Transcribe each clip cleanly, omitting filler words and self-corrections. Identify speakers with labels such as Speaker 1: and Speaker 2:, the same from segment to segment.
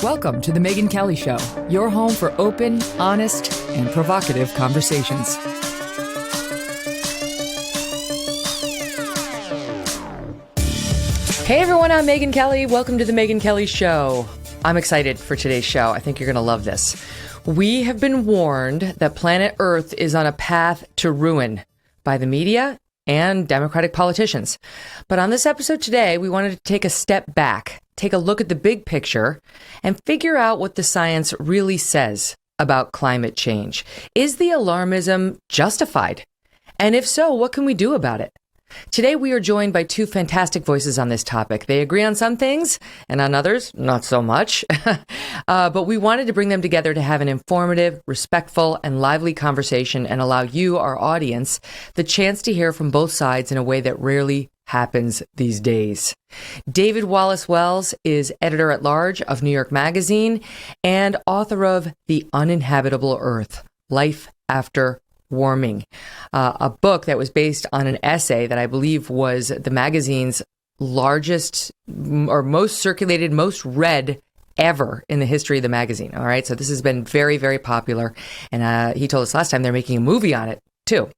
Speaker 1: Welcome to the Megyn Kelly Show, your home for open, honest, and provocative conversations. Hey everyone, I'm Megyn Kelly. Welcome to the Megyn Kelly Show. I'm excited for today's show. I think you're going to love this. We have been warned that planet Earth is on a path to ruin by the media and Democratic politicians. But on this episode today, we wanted to take a step back, take a look at the big picture, and figure out what the science really says about climate change. Is the alarmism justified? And if so, what can we do about it? Today, we are joined by two fantastic voices on this topic. They agree on some things and on others, not so much. But we wanted to bring them together to have an informative, respectful, and lively conversation and allow you, our audience, the chance to hear from both sides in a way that rarely happens these days. David Wallace-Wells is editor-at-large of New York Magazine and author of The Uninhabitable Earth, Life After Warming, a book that was based on an essay that I believe was the magazine's largest or most circulated, most read ever in the history of the magazine. All right. So this has been very, very popular. And he told us last time they're making a movie on it, too.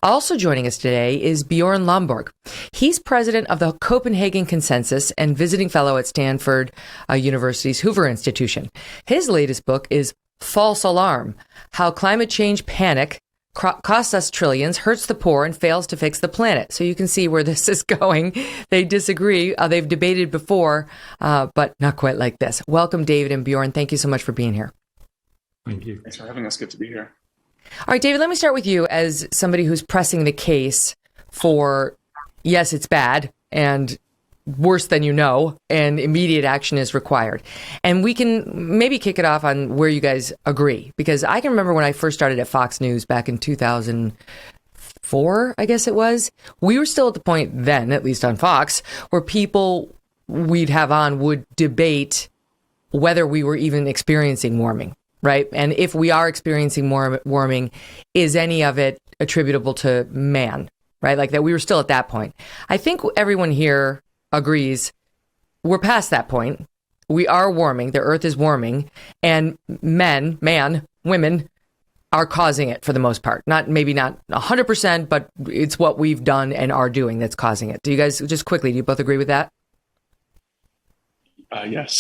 Speaker 1: Also joining us today is Bjorn Lomborg. He's president of the Copenhagen Consensus and visiting fellow at Stanford University's Hoover Institution. His latest book is False Alarm: How Climate Change Panic costs us trillions, hurts the poor, and fails to fix the planet. So you can see where this is going. They disagree. They've debated before, but not quite like this. Welcome, David and Bjorn. Thank you so much for being here.
Speaker 2: Thank you. Thanks for having us. Good to be here.
Speaker 1: All right, David, let me start with you as somebody who's pressing the case for, yes, it's bad, and worse than you know, and immediate action is required. And we can maybe kick it off on where you guys agree, because I can remember when I first started at Fox News back in 2004, I guess it was. We were still at the point then, at least on Fox, where people we'd have on would debate whether we were even experiencing warming, right? And if we are experiencing more warming, is any of it attributable to man, right? Like that we were still at that point. I think everyone here agrees we're past that point. We are warming. The Earth is warming, and women are causing it for the most part. Maybe not 100%, but it's what we've done and are doing that's causing it. Do you guys, just quickly, do you both agree with that?
Speaker 2: Yes.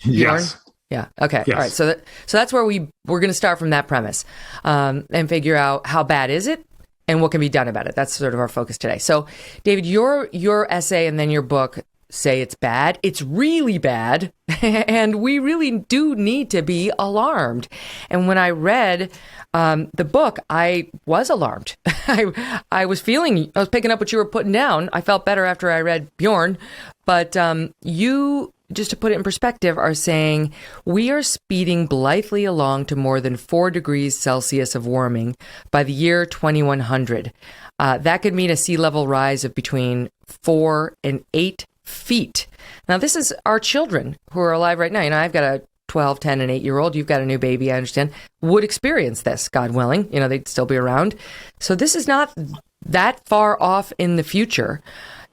Speaker 1: Yes. Yeah. Okay. Yes. All right. So that's where we're going to start from that premise, and figure out how bad is it and what can be done about it. That's sort of our focus today. So, David, your essay and then your book say it's bad. It's really bad. And we really do need to be alarmed. And when I read the book, I was alarmed. I was picking up what you were putting down. I felt better after I read Bjorn. But you, just to put it in perspective, are saying we are speeding blithely along to more than 4 degrees Celsius of warming by the year 2100. That could mean a sea level rise of between 4 and 8 feet. Now, this is our children who are alive right now. You know, I've got a 12, 10, and 8-year-old. You've got a new baby, I understand, would experience this, God willing. You know, they'd still be around. So this is not that far off in the future.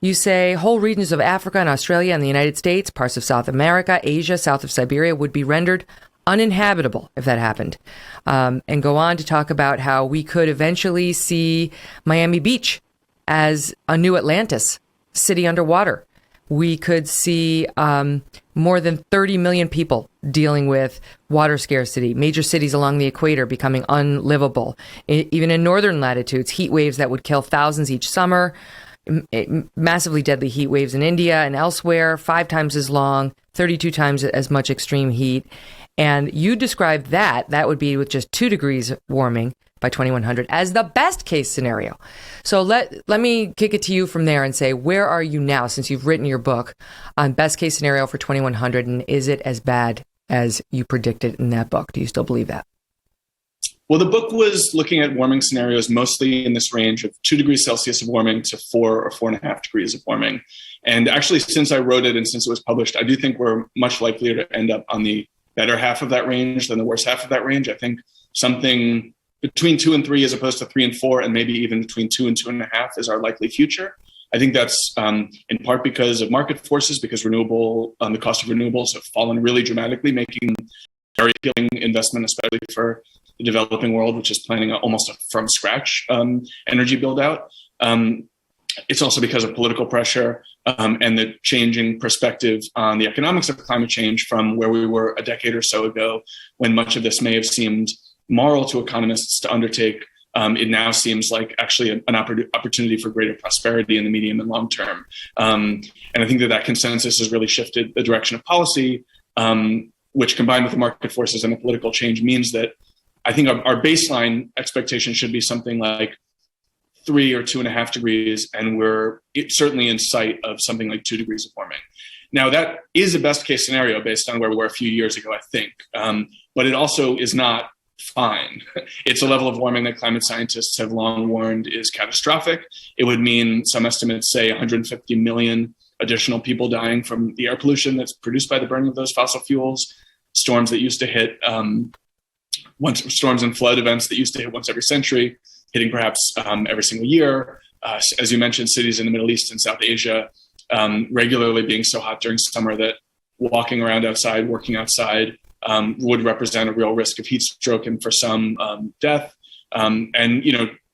Speaker 1: You say whole regions of Africa and Australia and the United States, parts of South America, Asia, south of Siberia would be rendered uninhabitable if that happened. And go on to talk about how we could eventually see Miami Beach as a new Atlantis, city underwater. We could see more than 30 million people dealing with water scarcity, major cities along the equator becoming unlivable. Even in northern latitudes, heat waves that would kill thousands each summer. Massively deadly heat waves in India and elsewhere, 5 times as long, 32 times as much extreme heat. And you describe that would be with just 2 degrees warming by 2100 as the best case scenario. So let me kick it to you from there and say, where are you now since you've written your book on best case scenario for 2100, and is it as bad as you predicted in that book? Do you still believe that?
Speaker 2: Well, the book was looking at warming scenarios mostly in this range of 2 degrees Celsius of warming to 4 or 4.5 degrees of warming. And actually, since I wrote it and since it was published, I do think we're much likelier to end up on the better half of that range than the worse half of that range. I think something between 2 and 3 as opposed to 3 and 4, and maybe even between 2 and 2.5 is our likely future. I think that's in part because of market forces, because the cost of renewables have fallen really dramatically, making very appealing investment, especially for the developing world, which is planning almost from scratch energy build out. It's also because of political pressure and the changing perspective on the economics of climate change from where we were a decade or so ago, when much of this may have seemed moral to economists to undertake. It now seems like actually an opportunity for greater prosperity in the medium and long term. And I think that consensus has really shifted the direction of policy, which combined with the market forces and the political change means that I think our baseline expectation should be something like 3 or 2.5 degrees, and we're certainly in sight of something like 2 degrees of warming. Now, that is a best case scenario based on where we were a few years ago, I think, but it also is not fine. It's a level of warming that climate scientists have long warned is catastrophic. It would mean, some estimates say, 150 million additional people dying from the air pollution that's produced by the burning of those fossil fuels, storms that used to hit storms and flood events that used to hit once every century, hitting perhaps every single year. As you mentioned, cities in the Middle East and South Asia regularly being so hot during summer that walking around outside, working outside, would represent a real risk of heat stroke and for some death. And,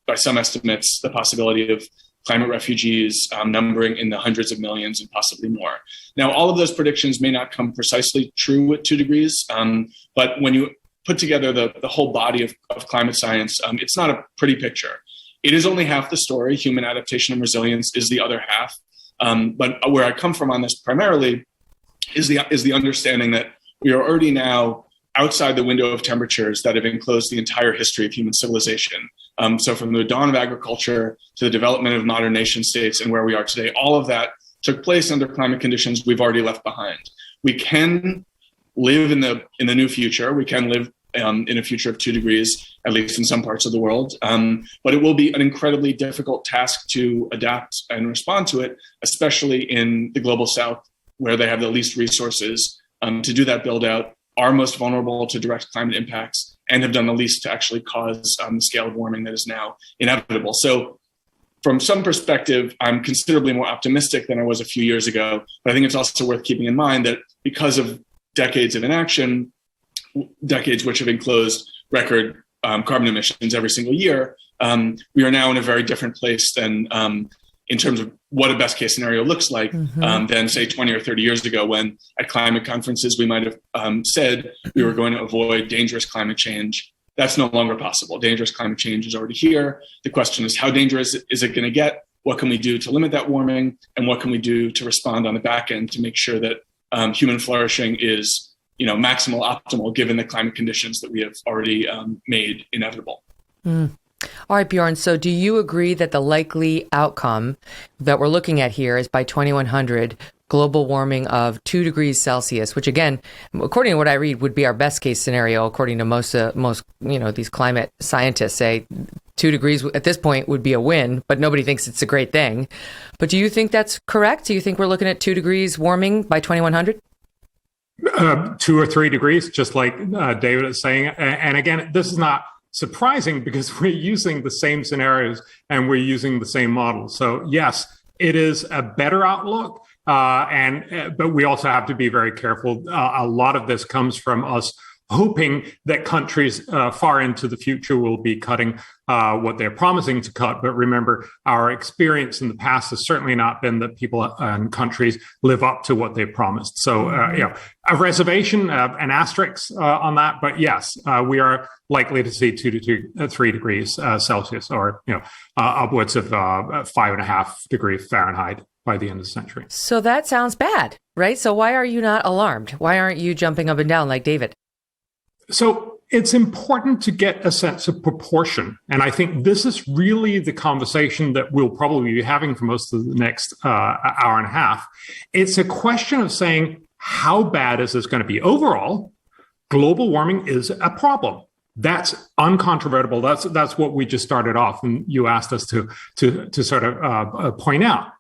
Speaker 2: by some estimates, the possibility of climate refugees numbering in the hundreds of millions and possibly more. Now, all of those predictions may not come precisely true at 2 degrees, but when you put together the whole body of climate science, it's not a pretty picture. It is only half the story. Human adaptation and resilience is the other half. But where I come from on this primarily is the understanding that we are already now outside the window of temperatures that have enclosed the entire history of human civilization. So from the dawn of agriculture to the development of modern nation states and where we are today, all of that took place under climate conditions we've already left behind. We can live in the new future. We can live in a future of 2 degrees, at least in some parts of the world. But it will be an incredibly difficult task to adapt and respond to it, especially in the global south, where they have the least resources to do that build out, are most vulnerable to direct climate impacts, and have done the least to actually cause the scale of warming that is now inevitable. So from some perspective, I'm considerably more optimistic than I was a few years ago. But I think it's also worth keeping in mind that because of decades of inaction, decades which have enclosed record carbon emissions every single year, we are now in a very different place than in terms of what a best case scenario looks like than, say, 20 or 30 years ago, when at climate conferences we might have said we were going to avoid dangerous climate change. That's no longer possible. Dangerous climate change is already here. The question is, how dangerous is it going to get? What can we do to limit that warming? And what can we do to respond on the back end to make sure that human flourishing is maximal, optimal, given the climate conditions that we have already made inevitable.
Speaker 1: All right, Bjorn. So do you agree that the likely outcome that we're looking at here is by 2100, global warming of 2 degrees Celsius, which again, according to what I read, would be our best case scenario, according to most these climate scientists say 2 degrees at this point would be a win, but nobody thinks it's a great thing. But do you think that's correct? Do you think we're looking at 2 degrees warming by 2100?
Speaker 3: 2 or 3 degrees, just like David is saying. And again, this is not surprising because we're using the same scenarios and we're using the same models. So yes, it is a better outlook. But we also have to be very careful. A lot of this comes from us hoping that countries far into the future will be cutting what they're promising to cut. But remember, our experience in the past has certainly not been that people and countries live up to what they promised. So, a reservation, an asterisk on that. But yes, we are likely to see 2 to 3 degrees Celsius, or upwards of 5.5 degrees Fahrenheit by the end of the century.
Speaker 1: So that sounds bad, right? So why are you not alarmed? Why aren't you jumping up and down like David?
Speaker 3: So it's important to get a sense of proportion. And I think this is really the conversation that we'll probably be having for most of the next hour and a half. It's a question of saying, how bad is this going to be? Overall, global warming is a problem. That's uncontrovertible. That's what we just started off, and you asked us to sort of point out.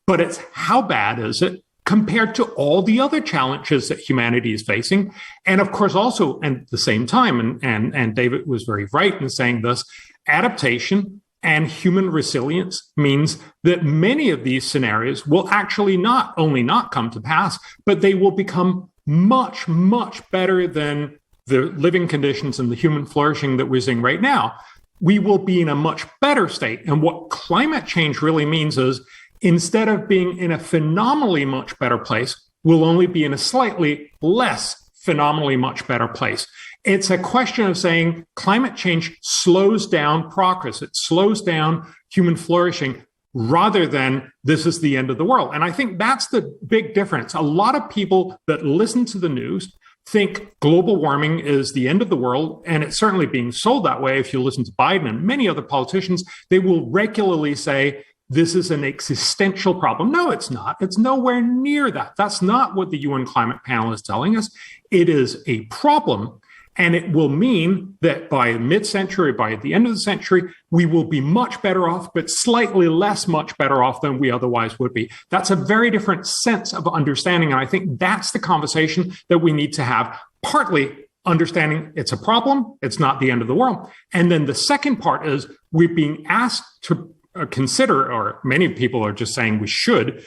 Speaker 3: But it's how bad is it compared to all the other challenges that humanity is facing? And of course, also at the same time, and David was very right in saying this, adaptation And human resilience means that many of these scenarios will actually not only not come to pass, but they will become much, much better than the living conditions and the human flourishing that we're seeing right now. We will be in a much better state. And what climate change really means is instead of being in a phenomenally much better place, we'll only be in a slightly less phenomenally much better place. It's a question of saying climate change slows down progress. It slows down human flourishing rather than this is the end of the world. And I think that's the big difference. A lot of people that listen to the news think global warming is the end of the world, and it's certainly being sold that way. If you listen to Biden and many other politicians, they will regularly say, this is an existential problem. No, it's not. It's nowhere near that. That's not what the UN Climate Panel is telling us. It is a problem, and it will mean that by mid-century, by the end of the century, we will be much better off, but slightly less much better off than we otherwise would be. That's a very different sense of understanding, and I think that's the conversation that we need to have, partly understanding it's a problem, it's not the end of the world. And then the second part is we're being asked to consider, or many people are just saying we should,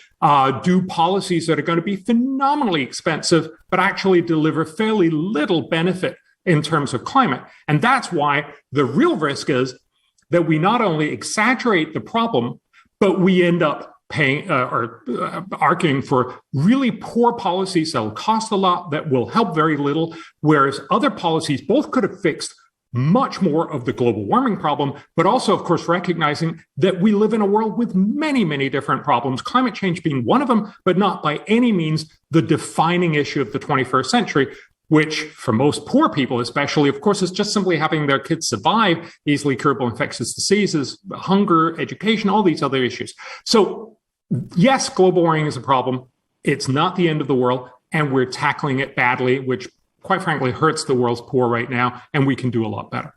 Speaker 3: do policies that are going to be phenomenally expensive, but actually deliver fairly little benefit in terms of climate. And that's why the real risk is that we not only exaggerate the problem, but we end up paying arguing for really poor policies that will cost a lot, that will help very little, whereas other policies both could have fixed much more of the global warming problem, but also, of course, recognizing that we live in a world with many, many different problems, climate change being one of them, but not by any means the defining issue of the 21st century, which for most poor people especially, of course, is just simply having their kids survive easily curable infectious diseases, hunger, education, all these other issues. So yes, global warming is a problem. It's not the end of the world, and we're tackling it badly, which quite frankly hurts the world's poor right now, and we can do a lot better.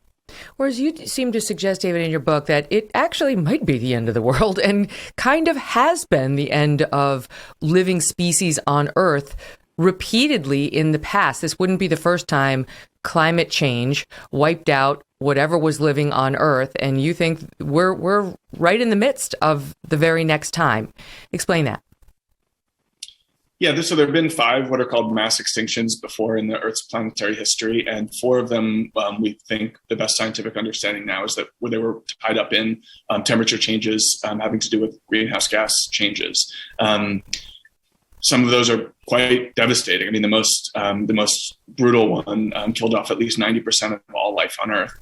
Speaker 1: Whereas you seem to suggest, David, in your book that it actually might be the end of the world and kind of has been the end of living species on Earth repeatedly in the past. This wouldn't be the first time climate change wiped out whatever was living on Earth, and you think we're right in the midst of the very next time. Explain that.
Speaker 2: Yeah, so there have been 5 what are called mass extinctions before in the Earth's planetary history, and 4 of them, we think the best scientific understanding now is that where they were tied up in temperature changes having to do with greenhouse gas changes. Some of those are quite devastating. I mean, the most brutal one killed off at least 90% of all life on Earth.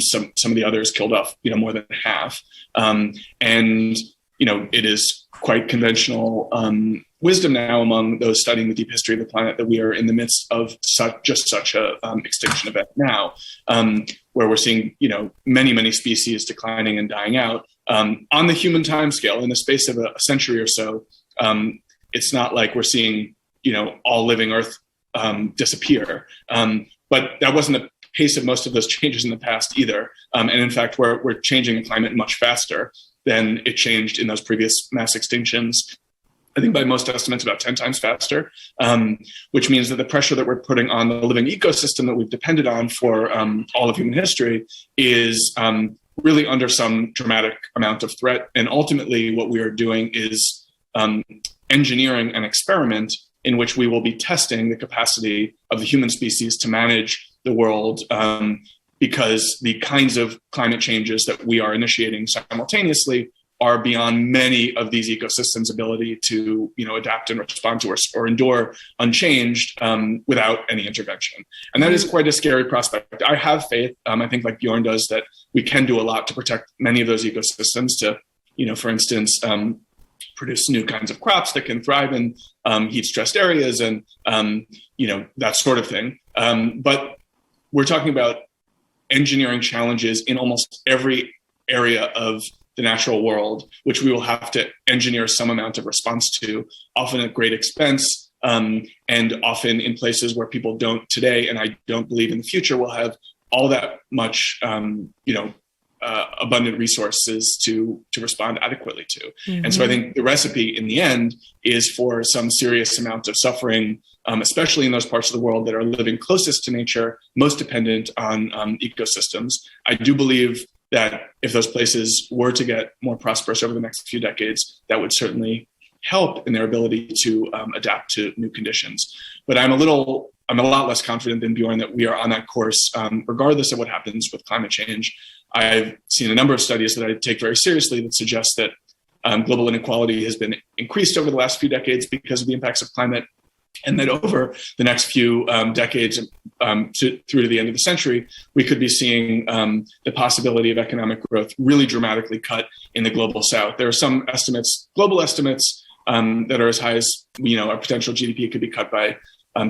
Speaker 2: Some of the others killed off, more than half. And it is quite conventional wisdom now among those studying the deep history of the planet that we are in the midst of such a extinction event now, where we're seeing many, many species declining and dying out on the human timescale in the space of a century or so. It's not like we're seeing all living Earth disappear, but that wasn't the pace of most of those changes in the past either. And in fact, we're changing the climate much faster than it changed in those previous mass extinctions. I think by most estimates, about 10 times faster, which means that the pressure that we're putting on the living ecosystem that we've depended on for all of human history is really under some dramatic amount of threat. And ultimately, what we are doing is engineering an experiment in which we will be testing the capacity of the human species to manage the world, because the kinds of climate changes that we are initiating simultaneously are beyond many of these ecosystems' ability to, adapt and respond to or endure unchanged without any intervention. And that is quite a scary prospect. I have faith, I think like Bjorn does, that we can do a lot to protect many of those ecosystems to, for instance, produce new kinds of crops that can thrive in heat-stressed areas and, that sort of thing. But we're talking about engineering challenges in almost every area of the natural world, which we will have to engineer some amount of response to, often at great expense, and often in places where people don't today, and I don't believe in the future, will have all that much, abundant resources to respond adequately to. Mm-hmm. And so I think the recipe in the end is for some serious amount of suffering, especially in those parts of the world that are living closest to nature, most dependent on ecosystems. I do believe that if those places were to get more prosperous over the next few decades, that would certainly help in their ability to adapt to new conditions. But I'm a lot less confident than Bjorn that we are on that course, regardless of what happens with climate change. I've seen a number of studies that I take very seriously that suggest that global inequality has been increased over the last few decades because of the impacts of climate, and that over the next few decades through to the end of the century, we could be seeing the possibility of economic growth really dramatically cut in the global south. There are some estimates, global estimates, that are as high as, our potential GDP could be cut by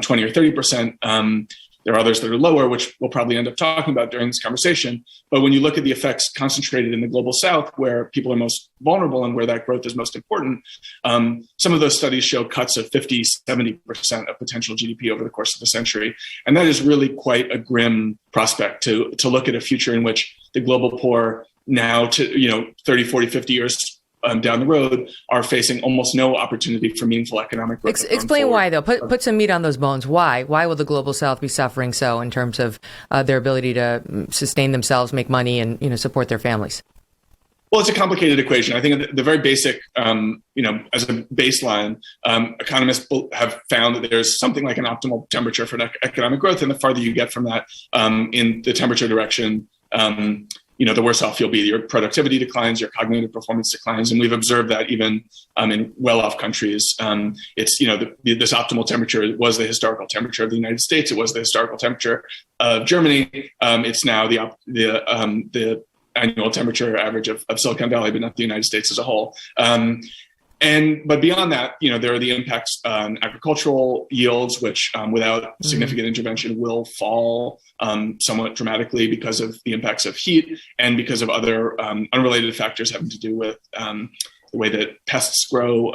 Speaker 2: 20 or 30%. There are others that are lower, which we'll probably end up talking about during this conversation. But when you look at the effects concentrated in the global south, where people are most vulnerable and where that growth is most important, some of those studies show cuts of 50, 70% of potential GDP over the course of the century. And that is really quite a grim prospect to look at a future in which the global poor now, 30, 40, 50 years down the road, are facing almost no opportunity for meaningful economic growth.
Speaker 1: Explain why, though. Put some meat on those bones. Why? Why will the global south be suffering so in terms of their ability to sustain themselves, make money, and support their families?
Speaker 2: Well, it's a complicated equation. I think the very basic, as a baseline, economists have found that there's something like an optimal temperature for economic growth, and the farther you get from that in the temperature direction, the worse off you'll be. Your productivity declines, your cognitive performance declines, and we've observed that even in well-off countries. It's this optimal temperature was the historical temperature of the United States. It was the historical temperature of Germany. It's now the annual temperature average of Silicon Valley, but not the United States as a whole. But beyond that, there are the impacts on agricultural yields, which without significant intervention will fall somewhat dramatically because of the impacts of heat and because of other unrelated factors having to do with the way that pests grow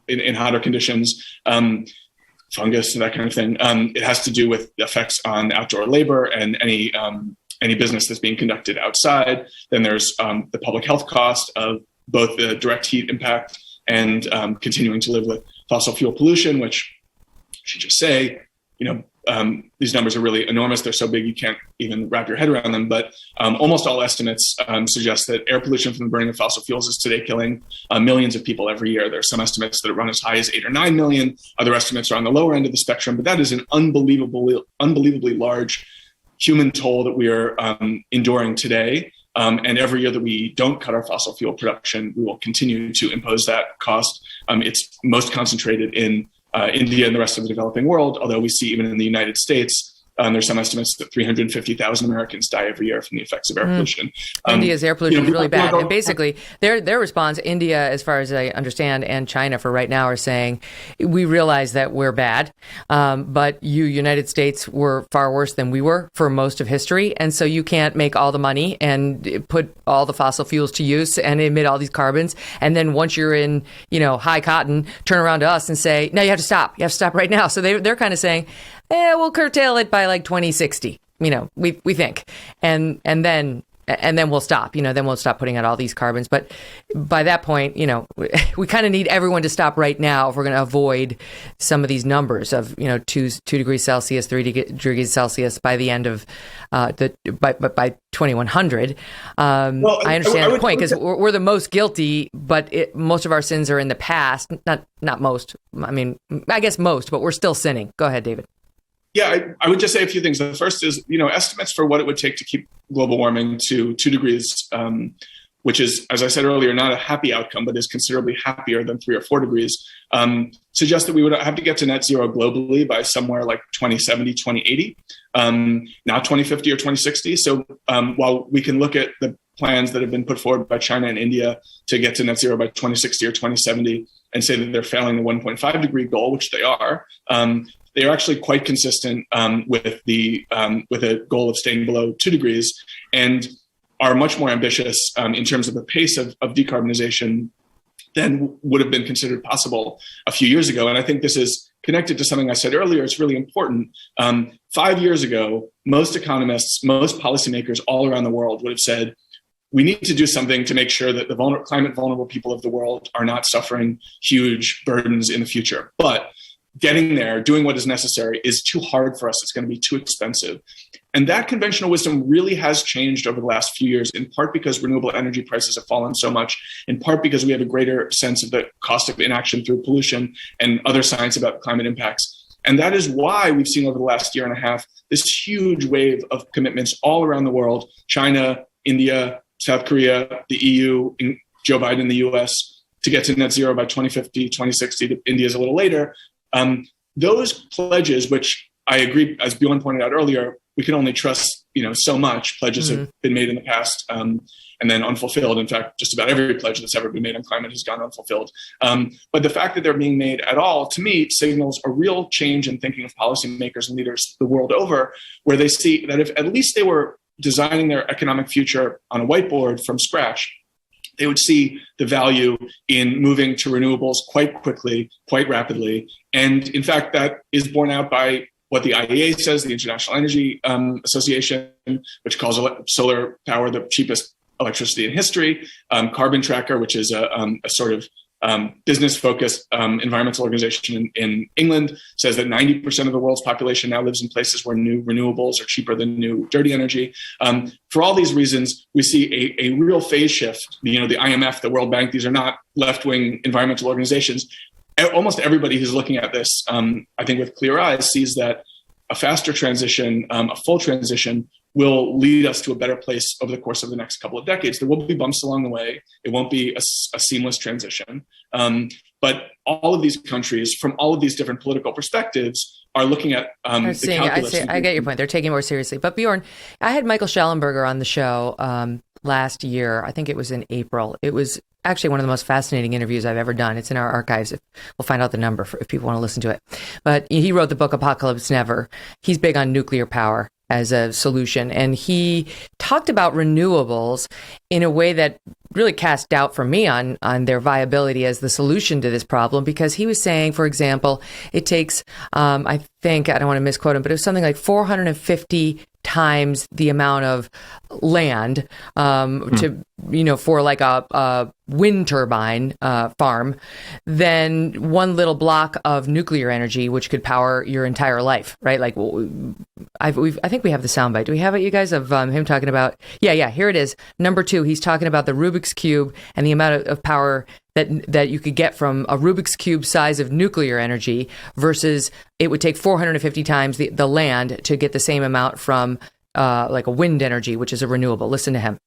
Speaker 2: in hotter conditions, fungus and that kind of thing. It has to do with effects on outdoor labor and any business that's being conducted outside. Then there's the public health cost of both the direct heat impact and continuing to live with fossil fuel pollution, which I should just say, these numbers are really enormous. They're so big you can't even wrap your head around them. But almost all estimates suggest that air pollution from the burning of fossil fuels is today killing millions of people every year. There are some estimates that run as high as 8 or 9 million. Other estimates are on the lower end of the spectrum. But that is an unbelievably large human toll that we are enduring today. And every year that we don't cut our fossil fuel production, we will continue to impose that cost. It's most concentrated in India and the rest of the developing world, although we see even in the United States, there's some estimates that 350,000 Americans die every year from the effects of air pollution.
Speaker 1: India's air pollution is really bad. And basically, their response, India, as far as I understand, and China for right now, are saying, we realize that we're bad, but you, United States, were far worse than we were for most of history. And so you can't make all the money and put all the fossil fuels to use and emit all these carbons. And then once you're in, high cotton, turn around to us and say, no, you have to stop. You have to stop right now. So they're kind of saying, we'll curtail it by like 2060, we think. And then we'll stop, then we'll stop putting out all these carbons. But by that point, we kind of need everyone to stop right now if we're going to avoid some of these numbers of, 2 degrees Celsius, 3 degrees Celsius by the end of by 2100. I understand the point because we're the most guilty, but most of our sins are in the past. Not most. I guess most, but we're still sinning. Go ahead, David.
Speaker 2: Yeah, I would just say a few things. The first is, estimates for what it would take to keep global warming to 2 degrees, which is, as I said earlier, not a happy outcome, but is considerably happier than 3 or 4 degrees, suggest that we would have to get to net zero globally by somewhere like 2070, 2080, not 2050 or 2060. So while we can look at the plans that have been put forward by China and India to get to net zero by 2060 or 2070 and say that they're failing the 1.5 degree goal, which they are, they are actually quite consistent with a goal of staying below 2 degrees and are much more ambitious in terms of the pace of decarbonization than would have been considered possible a few years ago. And I think this is connected to something I said earlier. It's really important. 5 years ago, most economists, most policymakers all around the world would have said, we need to do something to make sure that the climate vulnerable people of the world are not suffering huge burdens in the future. But getting there, doing what is necessary, is too hard for us. It's going to be too expensive. And that conventional wisdom really has changed over the last few years, in part because renewable energy prices have fallen so much, in part because we have a greater sense of the cost of inaction through pollution and other science about climate impacts. And that is why we've seen over the last year and a half this huge wave of commitments all around the world: China, India, South Korea, the EU, Joe Biden, the US, to get to net zero by 2050, 2060. India's a little later. Those pledges, which I agree, as Bjorn pointed out earlier, we can only trust, so much. Pledges have been made in the past and then unfulfilled. In fact, just about every pledge that's ever been made on climate has gone unfulfilled. But the fact that they're being made at all, to me, signals a real change in thinking of policymakers and leaders the world over, where they see that if at least they were designing their economic future on a whiteboard from scratch, they would see the value in moving to renewables quite quickly, quite rapidly. And in fact, that is borne out by what the IEA says, the International Energy Association, which calls solar power the cheapest electricity in history. Carbon Tracker, which is a sort of business-focused environmental organization in England, says that 90% of the world's population now lives in places where new renewables are cheaper than new dirty energy. For all these reasons, we see a real phase shift. The IMF, the World Bank, these are not left-wing environmental organizations. Almost everybody who's looking at this, I think with clear eyes, sees that a faster transition, a full transition, will lead us to a better place over the course of the next couple of decades. There will be bumps along the way. It won't be a seamless transition. But all of these countries, from all of these different political perspectives, are looking at the calculus.
Speaker 1: I get your point. They're taking it more seriously. But Bjorn, I had Michael Schellenberger on the show last year. I think it was in April. It was actually one of the most fascinating interviews I've ever done. It's in our archives. We'll find out the number if people want to listen to it. But he wrote the book Apocalypse Never. He's big on nuclear power as a solution. And he talked about renewables in a way that really cast doubt for me on their viability as the solution to this problem, because he was saying, for example, it takes, I think, I don't want to misquote him, but it was something like 450 times the amount of land for like a wind turbine farm than one little block of nuclear energy, which could power your entire life, right? Like, I think we have the soundbite. Do we have it, you guys, of him talking about? Yeah, here it is. Number 2, he's talking about the Rubik's Cube and the amount of power that you could get from a Rubik's Cube size of nuclear energy versus it would take 450 times the land to get the same amount from like a wind energy, which is a renewable. Listen to him.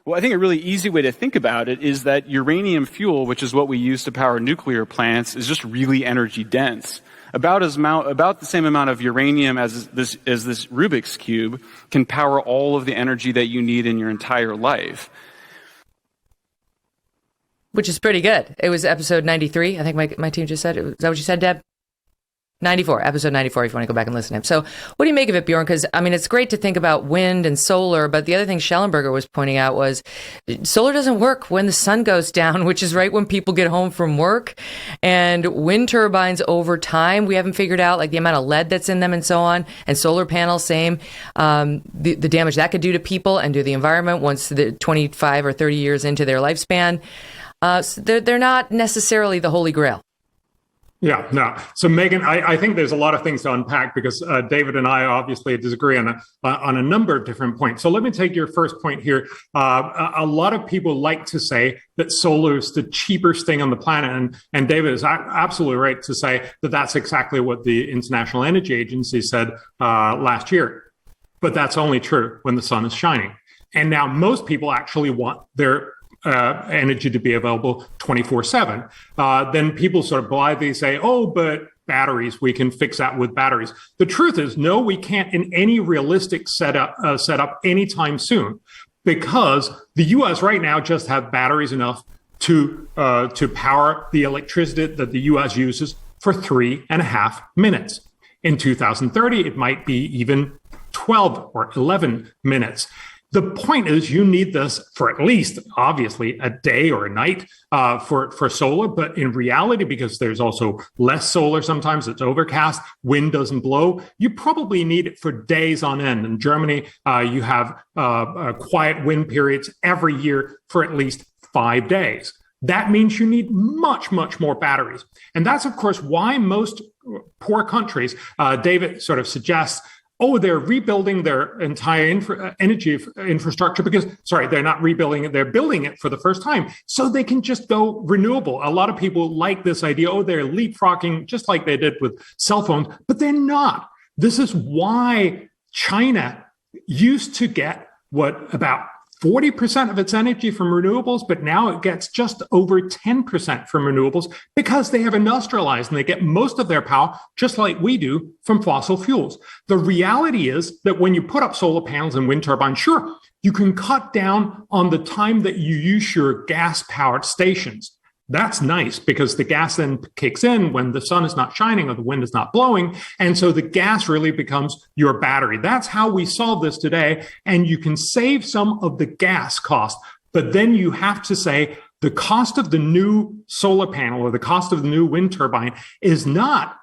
Speaker 4: Well, I think a really easy way to think about it is that uranium fuel, which is what we use to power nuclear plants, is just really energy dense. About the same amount of uranium as this Rubik's Cube can power all of the energy that you need in your entire life.
Speaker 1: Which is pretty good. It was episode 93. I think my team just said it. Is that what you said, Deb? 94, episode 94, if you want to go back and listen to him. So what do you make of it, Bjorn? Because, I mean, it's great to think about wind and solar, but the other thing Schellenberger was pointing out was solar doesn't work when the sun goes down, which is right when people get home from work. And wind turbines over time, we haven't figured out like the amount of lead that's in them and so on. And solar panels, same. The damage that could do to people and to the environment once the 25 or 30 years into their lifespan. So they're not necessarily the holy grail.
Speaker 3: Yeah, no. So, Megyn, I think there's a lot of things to unpack because David and I obviously disagree on a number of different points. So let me take your first point here. A lot of people like to say that solar is the cheapest thing on the planet. And David is absolutely right to say that that's exactly what the International Energy Agency said last year. But that's only true when the sun is shining. And now most people actually want their energy to be available 24/7. Then people sort of blithely say, oh, but batteries, we can fix that with batteries. The truth is, no, we can't in any realistic setup anytime soon, because the U.S. right now just have batteries enough to power the electricity that the U.S. uses for 3.5 minutes. In 2030, it might be even 12 or 11 minutes. The point is you need this for at least, obviously, a day or a night for solar. But in reality, because there's also less solar sometimes, it's overcast, wind doesn't blow, you probably need it for days on end. In Germany, you have quiet wind periods every year for at least 5 days. That means you need much, much more batteries. And that's, of course, why most poor countries, David sort of suggests, oh, they're rebuilding their entire energy infrastructure because, sorry, they're not rebuilding it, they're building it for the first time. So they can just go renewable. A lot of people like this idea, oh, they're leapfrogging just like they did with cell phones, but they're not. This is why China used to get about 40% of its energy from renewables, but now it gets just over 10% from renewables because they have industrialized and they get most of their power, just like we do, from fossil fuels. The reality is that when you put up solar panels and wind turbines, sure, you can cut down on the time that you use your gas-powered stations. That's nice because the gas then kicks in when the sun is not shining or the wind is not blowing. And so the gas really becomes your battery. That's how we solve this today. And you can save some of the gas cost. But then you have to say the cost of the new solar panel or the cost of the new wind turbine is not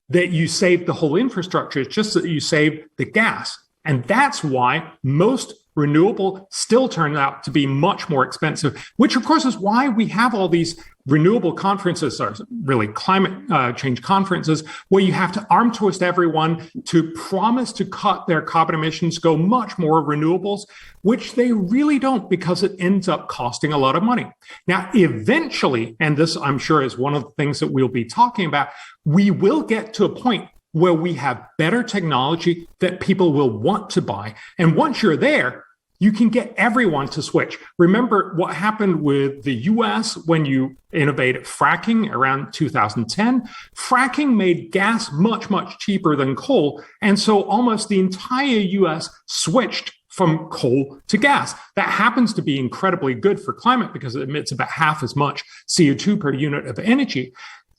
Speaker 3: that you save the whole infrastructure. It's just that you save the gas. And that's why most renewable still turns out to be much more expensive, which of course is why we have all these renewable conferences, or really climate change conferences, where you have to arm twist everyone to promise to cut their carbon emissions, go much more renewables, which they really don't because it ends up costing a lot of money. Now, eventually, and this I'm sure is one of the things that we'll be talking about, we will get to a point where we have better technology that people will want to buy. And once you're there, you can get everyone to switch. Remember what happened with the US when you innovated fracking around 2010? Fracking made gas much, much cheaper than coal. And so almost the entire US switched from coal to gas. That happens to be incredibly good for climate because it emits about half as much CO2 per unit of energy.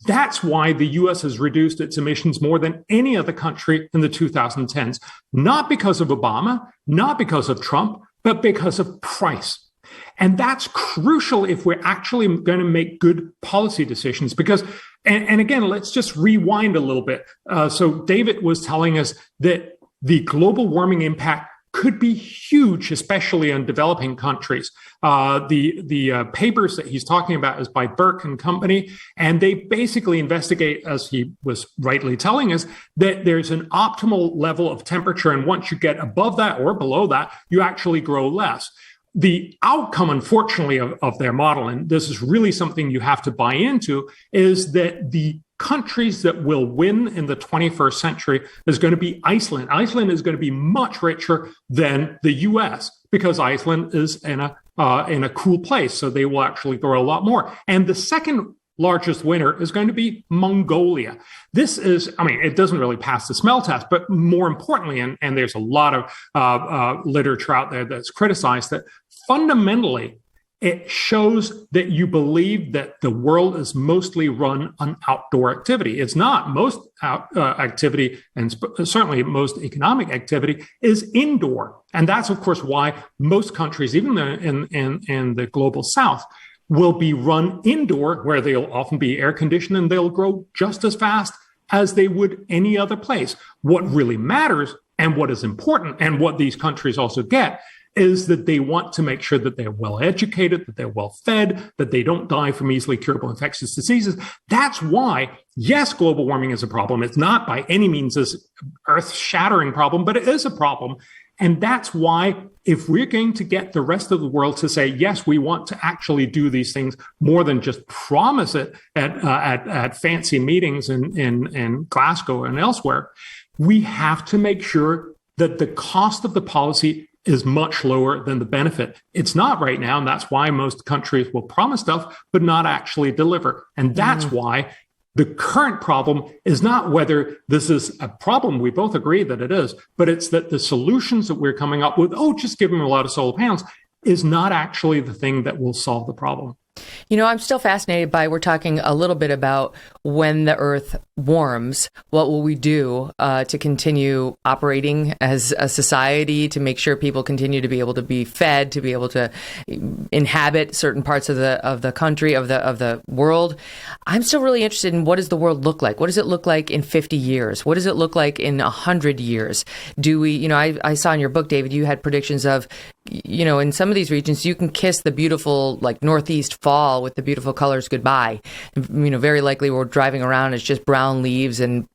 Speaker 3: That's why the US has reduced its emissions more than any other country in the 2010s, not because of Obama, not because of Trump, but because of price. And that's crucial if we're actually going to make good policy decisions. Because, and again, let's just rewind a little bit. So David was telling us that the global warming impact could be huge, especially in developing countries. The papers that he's talking about is by Burke and Company, and they basically investigate, as he was rightly telling us, that there's an optimal level of temperature, and once you get above that or below that, you actually grow less. The outcome, unfortunately, of their model, and this is really something you have to buy into, is that the countries that will win in the 21st century is going to be Iceland. Iceland is going to be much richer than the US because Iceland is in a cool place. So they will actually grow a lot more. And the second largest winner is going to be Mongolia. This is, I mean, it doesn't really pass the smell test, but more importantly, and there's a lot of literature out there that's criticized that fundamentally, it shows that you believe that the world is mostly run on outdoor activity. It's not. Most activity, and certainly most economic activity, is indoor. And that's, of course, why most countries, even in the global south, will be run indoor, where they'll often be air conditioned and they'll grow just as fast as they would any other place. What really matters and what is important, and what these countries also get, is that they want to make sure that they're well educated, that they're well fed, that they don't die from easily curable infectious diseases. That's why, yes, global warming is a problem. It's not by any means this earth-shattering problem, but it is a problem. And that's why if we're going to get the rest of the world to say, yes, we want to actually do these things more than just promise it at fancy meetings in Glasgow and elsewhere, we have to make sure that the cost of the policy is much lower than the benefit. It's not right now, and that's why most countries will promise stuff, but not actually deliver. And that's why the current problem is not whether this is a problem, we both agree that it is, but it's that the solutions that we're coming up with, just give them a lot of solar panels, is not actually the thing that will solve the problem.
Speaker 1: You know, I'm still fascinated by, we're talking a little bit about when the Earth warms, what will we do to continue operating as a society, to make sure people continue to be able to be fed, to be able to inhabit certain parts of the country, of the world. I'm still really interested in, what does the world look like? What does it look like in 50 years? What does it look like in 100 years? Do we, I saw in your book, David, you had predictions of, in some of these regions, you can kiss the beautiful, like, northeast fall with the beautiful colors goodbye. Very likely we're driving around, it's just brown leaves and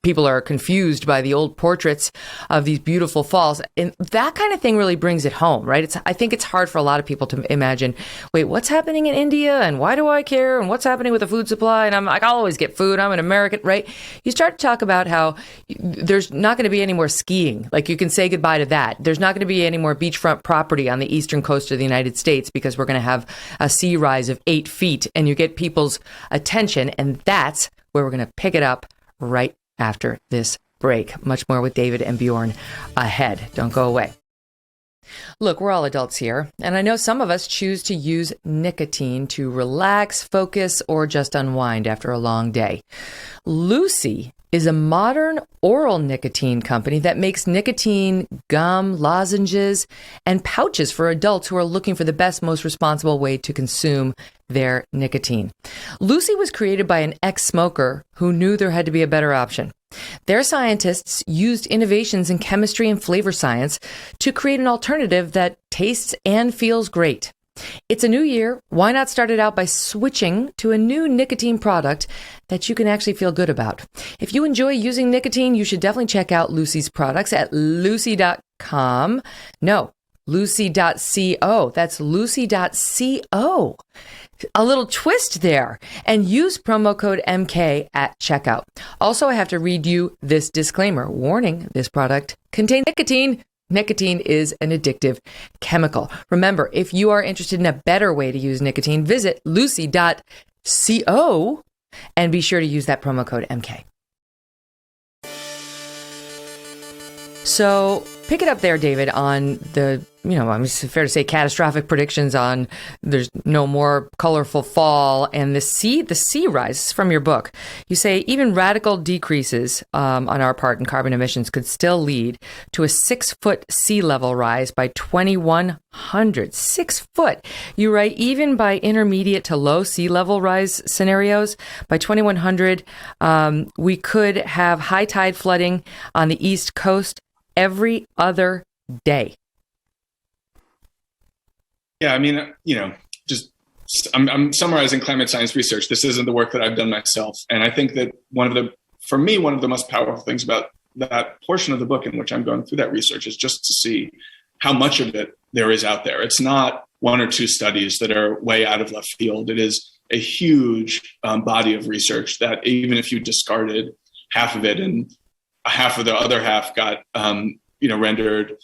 Speaker 1: people are confused by the old portraits of these beautiful falls. And that kind of thing really brings it home, right? I think it's hard for a lot of people to imagine, wait, what's happening in India? And why do I care? And what's happening with the food supply? And I'm like, I'll always get food. I'm an American, right? You start to talk about how there's not going to be any more skiing. Like, you can say goodbye to that. There's not going to be any more beachfront property on the eastern coast of the United States because we're going to have a sea rise of 8 feet, and you get people's attention. And that's where we're going to pick it up right after this break. Much more with David and Bjorn ahead. Don't go away. Look, we're all adults here, and I know some of us choose to use nicotine to relax, focus, or just unwind after a long day. Lucy is a modern oral nicotine company that makes nicotine gum, lozenges, and pouches for adults who are looking for the best, most responsible way to consume their nicotine. Lucy was created by an ex-smoker who knew there had to be a better option. Their scientists used innovations in chemistry and flavor science to create an alternative that tastes and feels great. It's a new year. Why not start it out by switching to a new nicotine product that you can actually feel good about? If you enjoy using nicotine, you should definitely check out Lucy's products at lucy.com. No, lucy.co. That's lucy.co. A little twist there, and use promo code MK at checkout. Also, I have to read you this disclaimer. Warning, this product contains nicotine. Nicotine is an addictive chemical. Remember, if you are interested in a better way to use nicotine, visit lucy.co and be sure to use that promo code MK. So pick it up there, David, on the, it's fair to say catastrophic predictions on there's no more colorful fall and the sea rise from your book. You say even radical decreases on our part in carbon emissions could still lead to a 6-foot sea level rise by 2100. 6 foot. You write even by intermediate to low sea level rise scenarios by 2100, we could have high tide flooding on the East Coast every other day.
Speaker 2: Yeah, I mean, I'm summarizing climate science research. This isn't the work that I've done myself. And I think that one of the most powerful things about that portion of the book in which I'm going through that research is just to see how much of it there is out there. It's not 1 or 2 studies that are way out of left field. It is a huge body of research that even if you discarded half of it and half of the other half got, rendered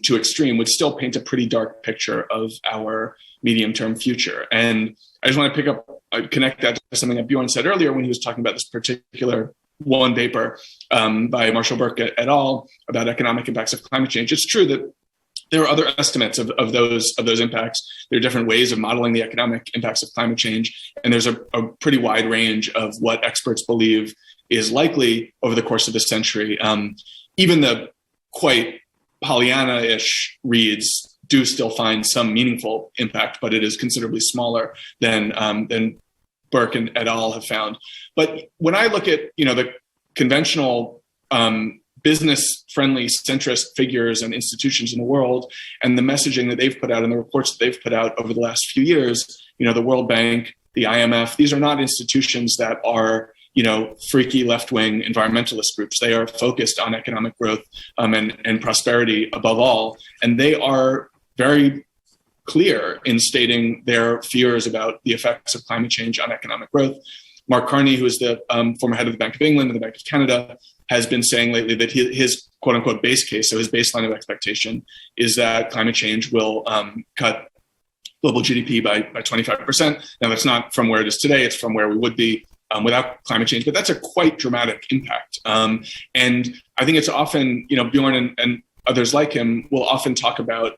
Speaker 2: too extreme, would still paint a pretty dark picture of our medium-term future. And I just want to connect that to something that Bjorn said earlier when he was talking about this particular one paper by Marshall Burke et al. About economic impacts of climate change. It's true that there are other estimates of those impacts. There are different ways of modeling the economic impacts of climate change, and there's a pretty wide range of what experts believe is likely over the course of the century. Even the quite Pollyanna-ish reads do still find some meaningful impact, but it is considerably smaller than Burke and et al. Have found. But when I look at the conventional business-friendly centrist figures and institutions in the world and the messaging that they've put out and the reports that they've put out over the last few years, the World Bank, the IMF, these are not institutions that are freaky left-wing environmentalist groups. They are focused on economic growth and prosperity above all. And they are very clear in stating their fears about the effects of climate change on economic growth. Mark Carney, who is the former head of the Bank of England and the Bank of Canada, has been saying lately that his quote-unquote base case, so his baseline of expectation, is that climate change will cut global GDP by 25%. Now, that's not from where it is today. It's from where we would be without climate change, but that's a quite dramatic impact. And I think it's often, Bjorn and others like him will often talk about,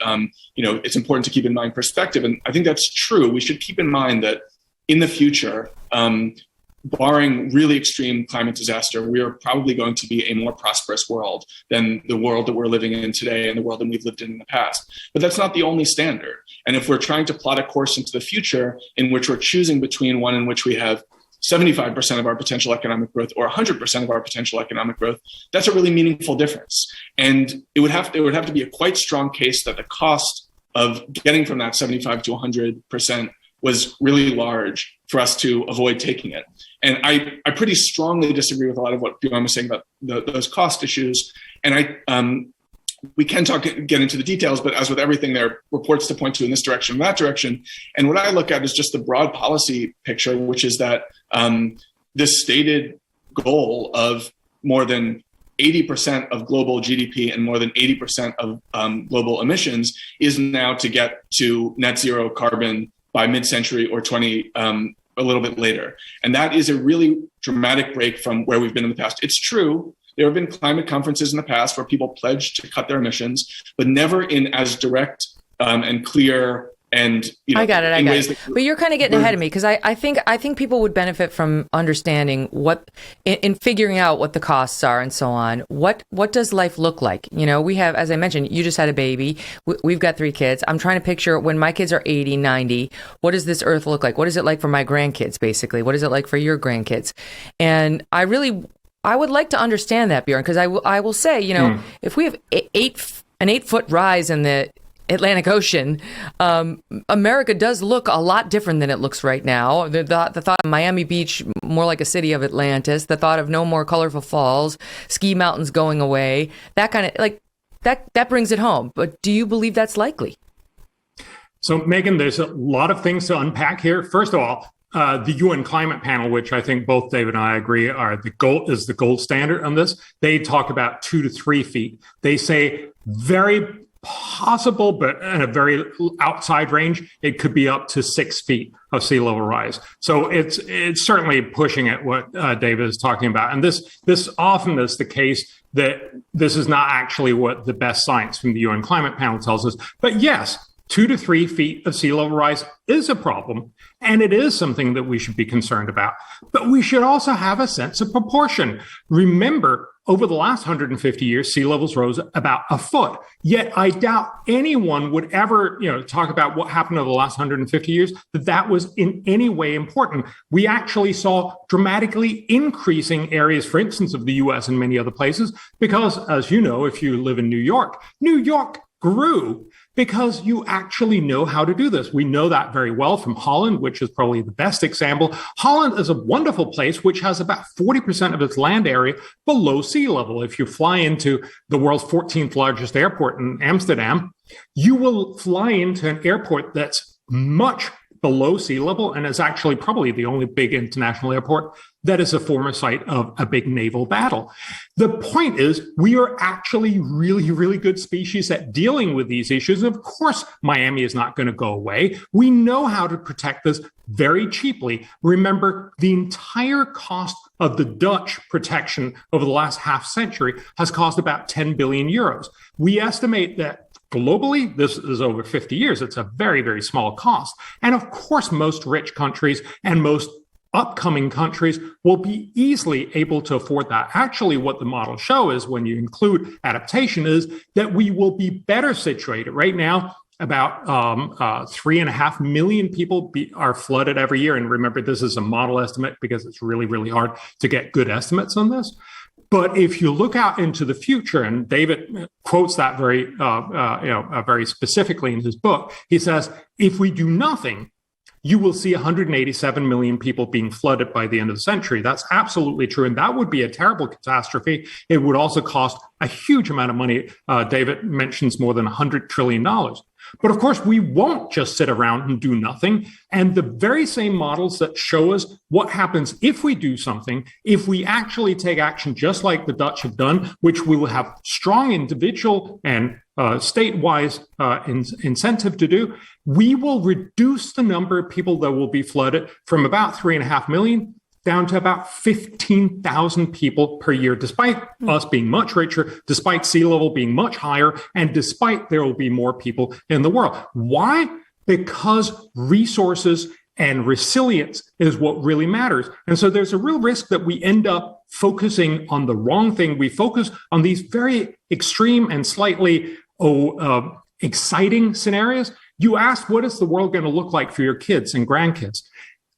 Speaker 2: it's important to keep in mind perspective. And I think that's true. We should keep in mind that in the future, barring really extreme climate disaster, we are probably going to be a more prosperous world than the world that we're living in today and the world that we've lived in the past. But that's not the only standard. And if we're trying to plot a course into the future in which we're choosing between one in which we have 75% of our potential economic growth or 100% of our potential economic growth, that's a really meaningful difference. And it would have to be a quite strong case that the cost of getting from that 75 to 100% was really large for us to avoid taking it. And I pretty strongly disagree with a lot of what Bjorn was saying about those cost issues. And we can get into the details, but as with everything, there are reports to point to in this direction, that direction. And what I look at is just the broad policy picture, which is that this stated goal of more than 80% of global GDP and more than 80% of global emissions is now to get to net zero carbon by mid-century or a little bit later. And that is a really dramatic break from where we've been in the past. It's true. There have been climate conferences in the past where people pledged to cut their emissions, but never in as direct and clear and
Speaker 1: I got it. But you're kind of getting ahead of me, because I think people would benefit from understanding what, in figuring out what the costs are and so on. What does life look like? We have, as I mentioned, you just had a baby. We've got 3 kids. I'm trying to picture when my kids are 80, 90. What does this earth look like? What is it like for my grandkids, basically? What is it like for your grandkids? And I would like to understand that, Bjorn, because I will say, if we have an 8-foot rise in the Atlantic Ocean, America does look a lot different than it looks right now. The thought of Miami Beach more like a city of Atlantis, the thought of no more colorful falls, ski mountains going away, that kind of that brings it home. But do you believe that's likely?
Speaker 3: So, Megyn, there's a lot of things to unpack here. First of all, the UN climate panel, which I think both David and I agree is the gold standard on this. They talk about 2 to 3 feet. They say very possible, but in a very outside range, it could be up to 6 feet of sea level rise. So it's certainly pushing at what David is talking about. And this often is the case that this is not actually what the best science from the UN climate panel tells us. But yes, 2 to 3 feet of sea level rise is a problem, and it is something that we should be concerned about. But we should also have a sense of proportion. Remember, over the last 150 years, sea levels rose about a foot. Yet I doubt anyone would ever, talk about what happened over the last 150 years, that was in any way important. We actually saw dramatically increasing areas, for instance, of the US and many other places, because, as you know, if you live in New York grew because you actually know how to do this. We know that very well from Holland, which is probably the best example. Holland is a wonderful place, which has about 40% of its land area below sea level. If you fly into the world's 14th largest airport in Amsterdam, you will fly into an airport that's much below sea level and is actually probably the only big international airport that is a former site of a big naval battle. The point is, we are actually really, really good species at dealing with these issues. Of course, Miami is not going to go away. We know how to protect this very cheaply. Remember, the entire cost of the Dutch protection over the last half century has cost about 10 billion euros. We estimate that globally, this is over 50 years. It's a very, very small cost. And of course, most rich countries and most upcoming countries will be easily able to afford that. Actually, what the models show is, when you include adaptation, is that we will be better situated. Right now, about 3.5 million people are flooded every year. And remember, this is a model estimate because it's really, really hard to get good estimates on this. But if you look out into the future, and David quotes that very specifically in his book, he says, if we do nothing, you will see 187 million people being flooded by the end of the century. That's absolutely true. And that would be a terrible catastrophe. It would also cost a huge amount of money. David mentions more than $100 trillion. But of course, we won't just sit around and do nothing. And the very same models that show us what happens if we do something, if we actually take action just like the Dutch have done, which we will have strong individual and state-wise incentive to do, we will reduce the number of people that will be flooded from about 3.5 million down to about 15,000 people per year, despite us being much richer, despite sea level being much higher, and despite there will be more people in the world. Why? Because resources and resilience is what really matters. And so there's a real risk that we end up focusing on the wrong thing. We focus on these very extreme and slightly exciting scenarios. You asked, what is the world going to look like for your kids and grandkids?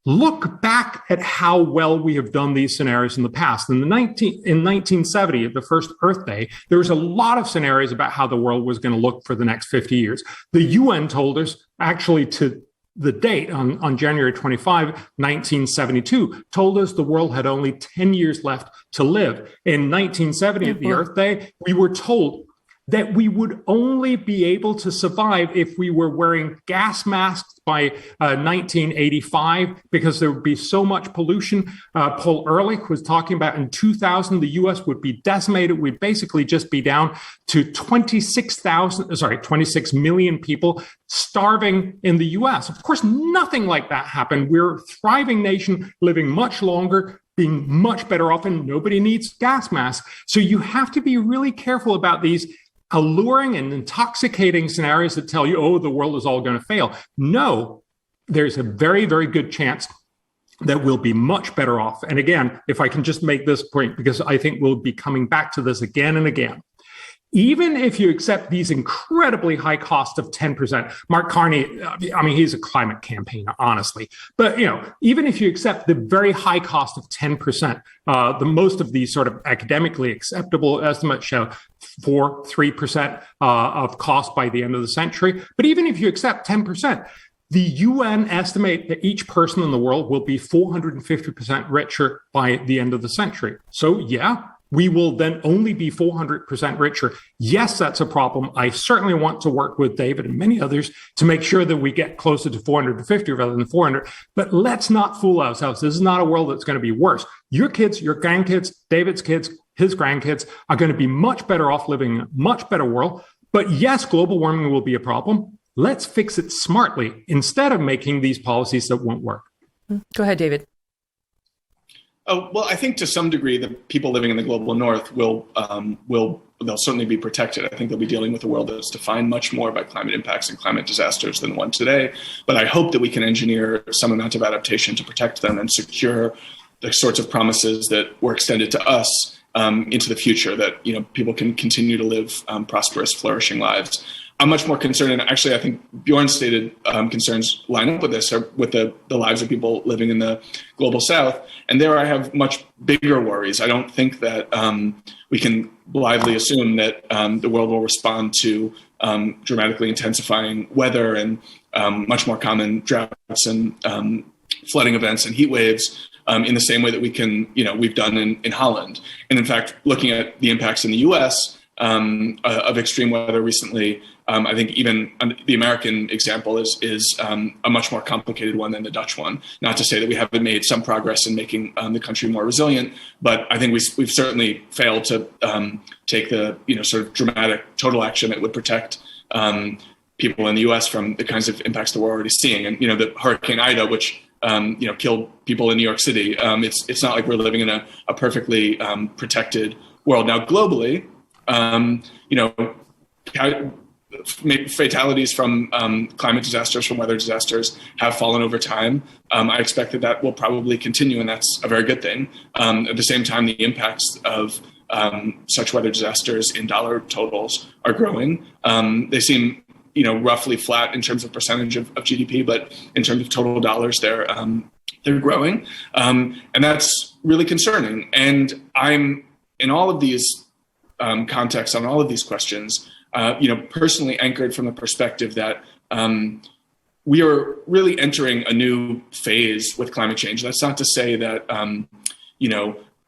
Speaker 3: Look back at how well we have done these scenarios in the past. In 1970, at the first Earth Day, there was a lot of scenarios about how the world was going to look for the next 50 years. The UN told us actually to the date on January 25, 1972, told us the world had only 10 years left to live. In 1970, at the Earth Day, we were told that we would only be able to survive if we were wearing gas masks by 1985, because there would be so much pollution. Paul Ehrlich was talking about in 2000, the US would be decimated. We'd basically just be down to 26 million people starving in the US. Of course, nothing like that happened. We're a thriving nation, living much longer, being much better off, and nobody needs gas masks. So you have to be really careful about these alluring and intoxicating scenarios that tell you, oh, the world is all going to fail. No, there's a very, very good chance that we'll be much better off. And again, if I can just make this point, because I think we'll be coming back to this again and again. Even if you accept these incredibly high costs of 10%, Mark Carney, I mean, he's a climate campaigner, honestly. But, even if you accept the very high cost of 10%, the most of these sort of academically acceptable estimates show 3% of cost by the end of the century. But even if you accept 10%, the UN estimate that each person in the world will be 450% richer by the end of the century. So, yeah, we will then only be 400% richer. Yes, that's a problem. I certainly want to work with David and many others to make sure that we get closer to 450 rather than 400. But let's not fool ourselves. This is not a world that's going to be worse. Your kids, your grandkids, David's kids, his grandkids are going to be much better off living in a much better world. But yes, global warming will be a problem. Let's fix it smartly instead of making these policies that won't work.
Speaker 1: Go ahead, David.
Speaker 2: Oh, well, I think to some degree, the people living in the global north they'll certainly be protected. I think they'll be dealing with a world that's defined much more by climate impacts and climate disasters than the one today. But I hope that we can engineer some amount of adaptation to protect them and secure the sorts of promises that were extended to us into the future, that people can continue to live prosperous, flourishing lives. I'm much more concerned, and actually I think Bjorn's stated concerns line up with this, or with the lives of people living in the global south. And there I have much bigger worries. I don't think that we can blithely assume that the world will respond to dramatically intensifying weather and much more common droughts and flooding events and heat waves in the same way that we've done in Holland. And in fact, looking at the impacts in the US of extreme weather recently, I think even the American example is a much more complicated one than the Dutch one. Not to say that we haven't made some progress in making the country more resilient, but I think we've certainly failed to take the sort of dramatic total action that would protect people in the U.S. from the kinds of impacts that we're already seeing. And the Hurricane Ida, which killed people in New York City, it's not like we're living in a perfectly protected world. Now globally, fatalities from climate disasters, from weather disasters, have fallen over time. I expect that will probably continue, and that's a very good thing. At the same time, the impacts of such weather disasters in dollar totals are growing. They seem, roughly flat in terms of percentage of GDP, but in terms of total dollars, they're growing, and that's really concerning. And I'm in all of these contexts, on all of these questions, personally anchored from the perspective that we are really entering a new phase with climate change. That's not to say that,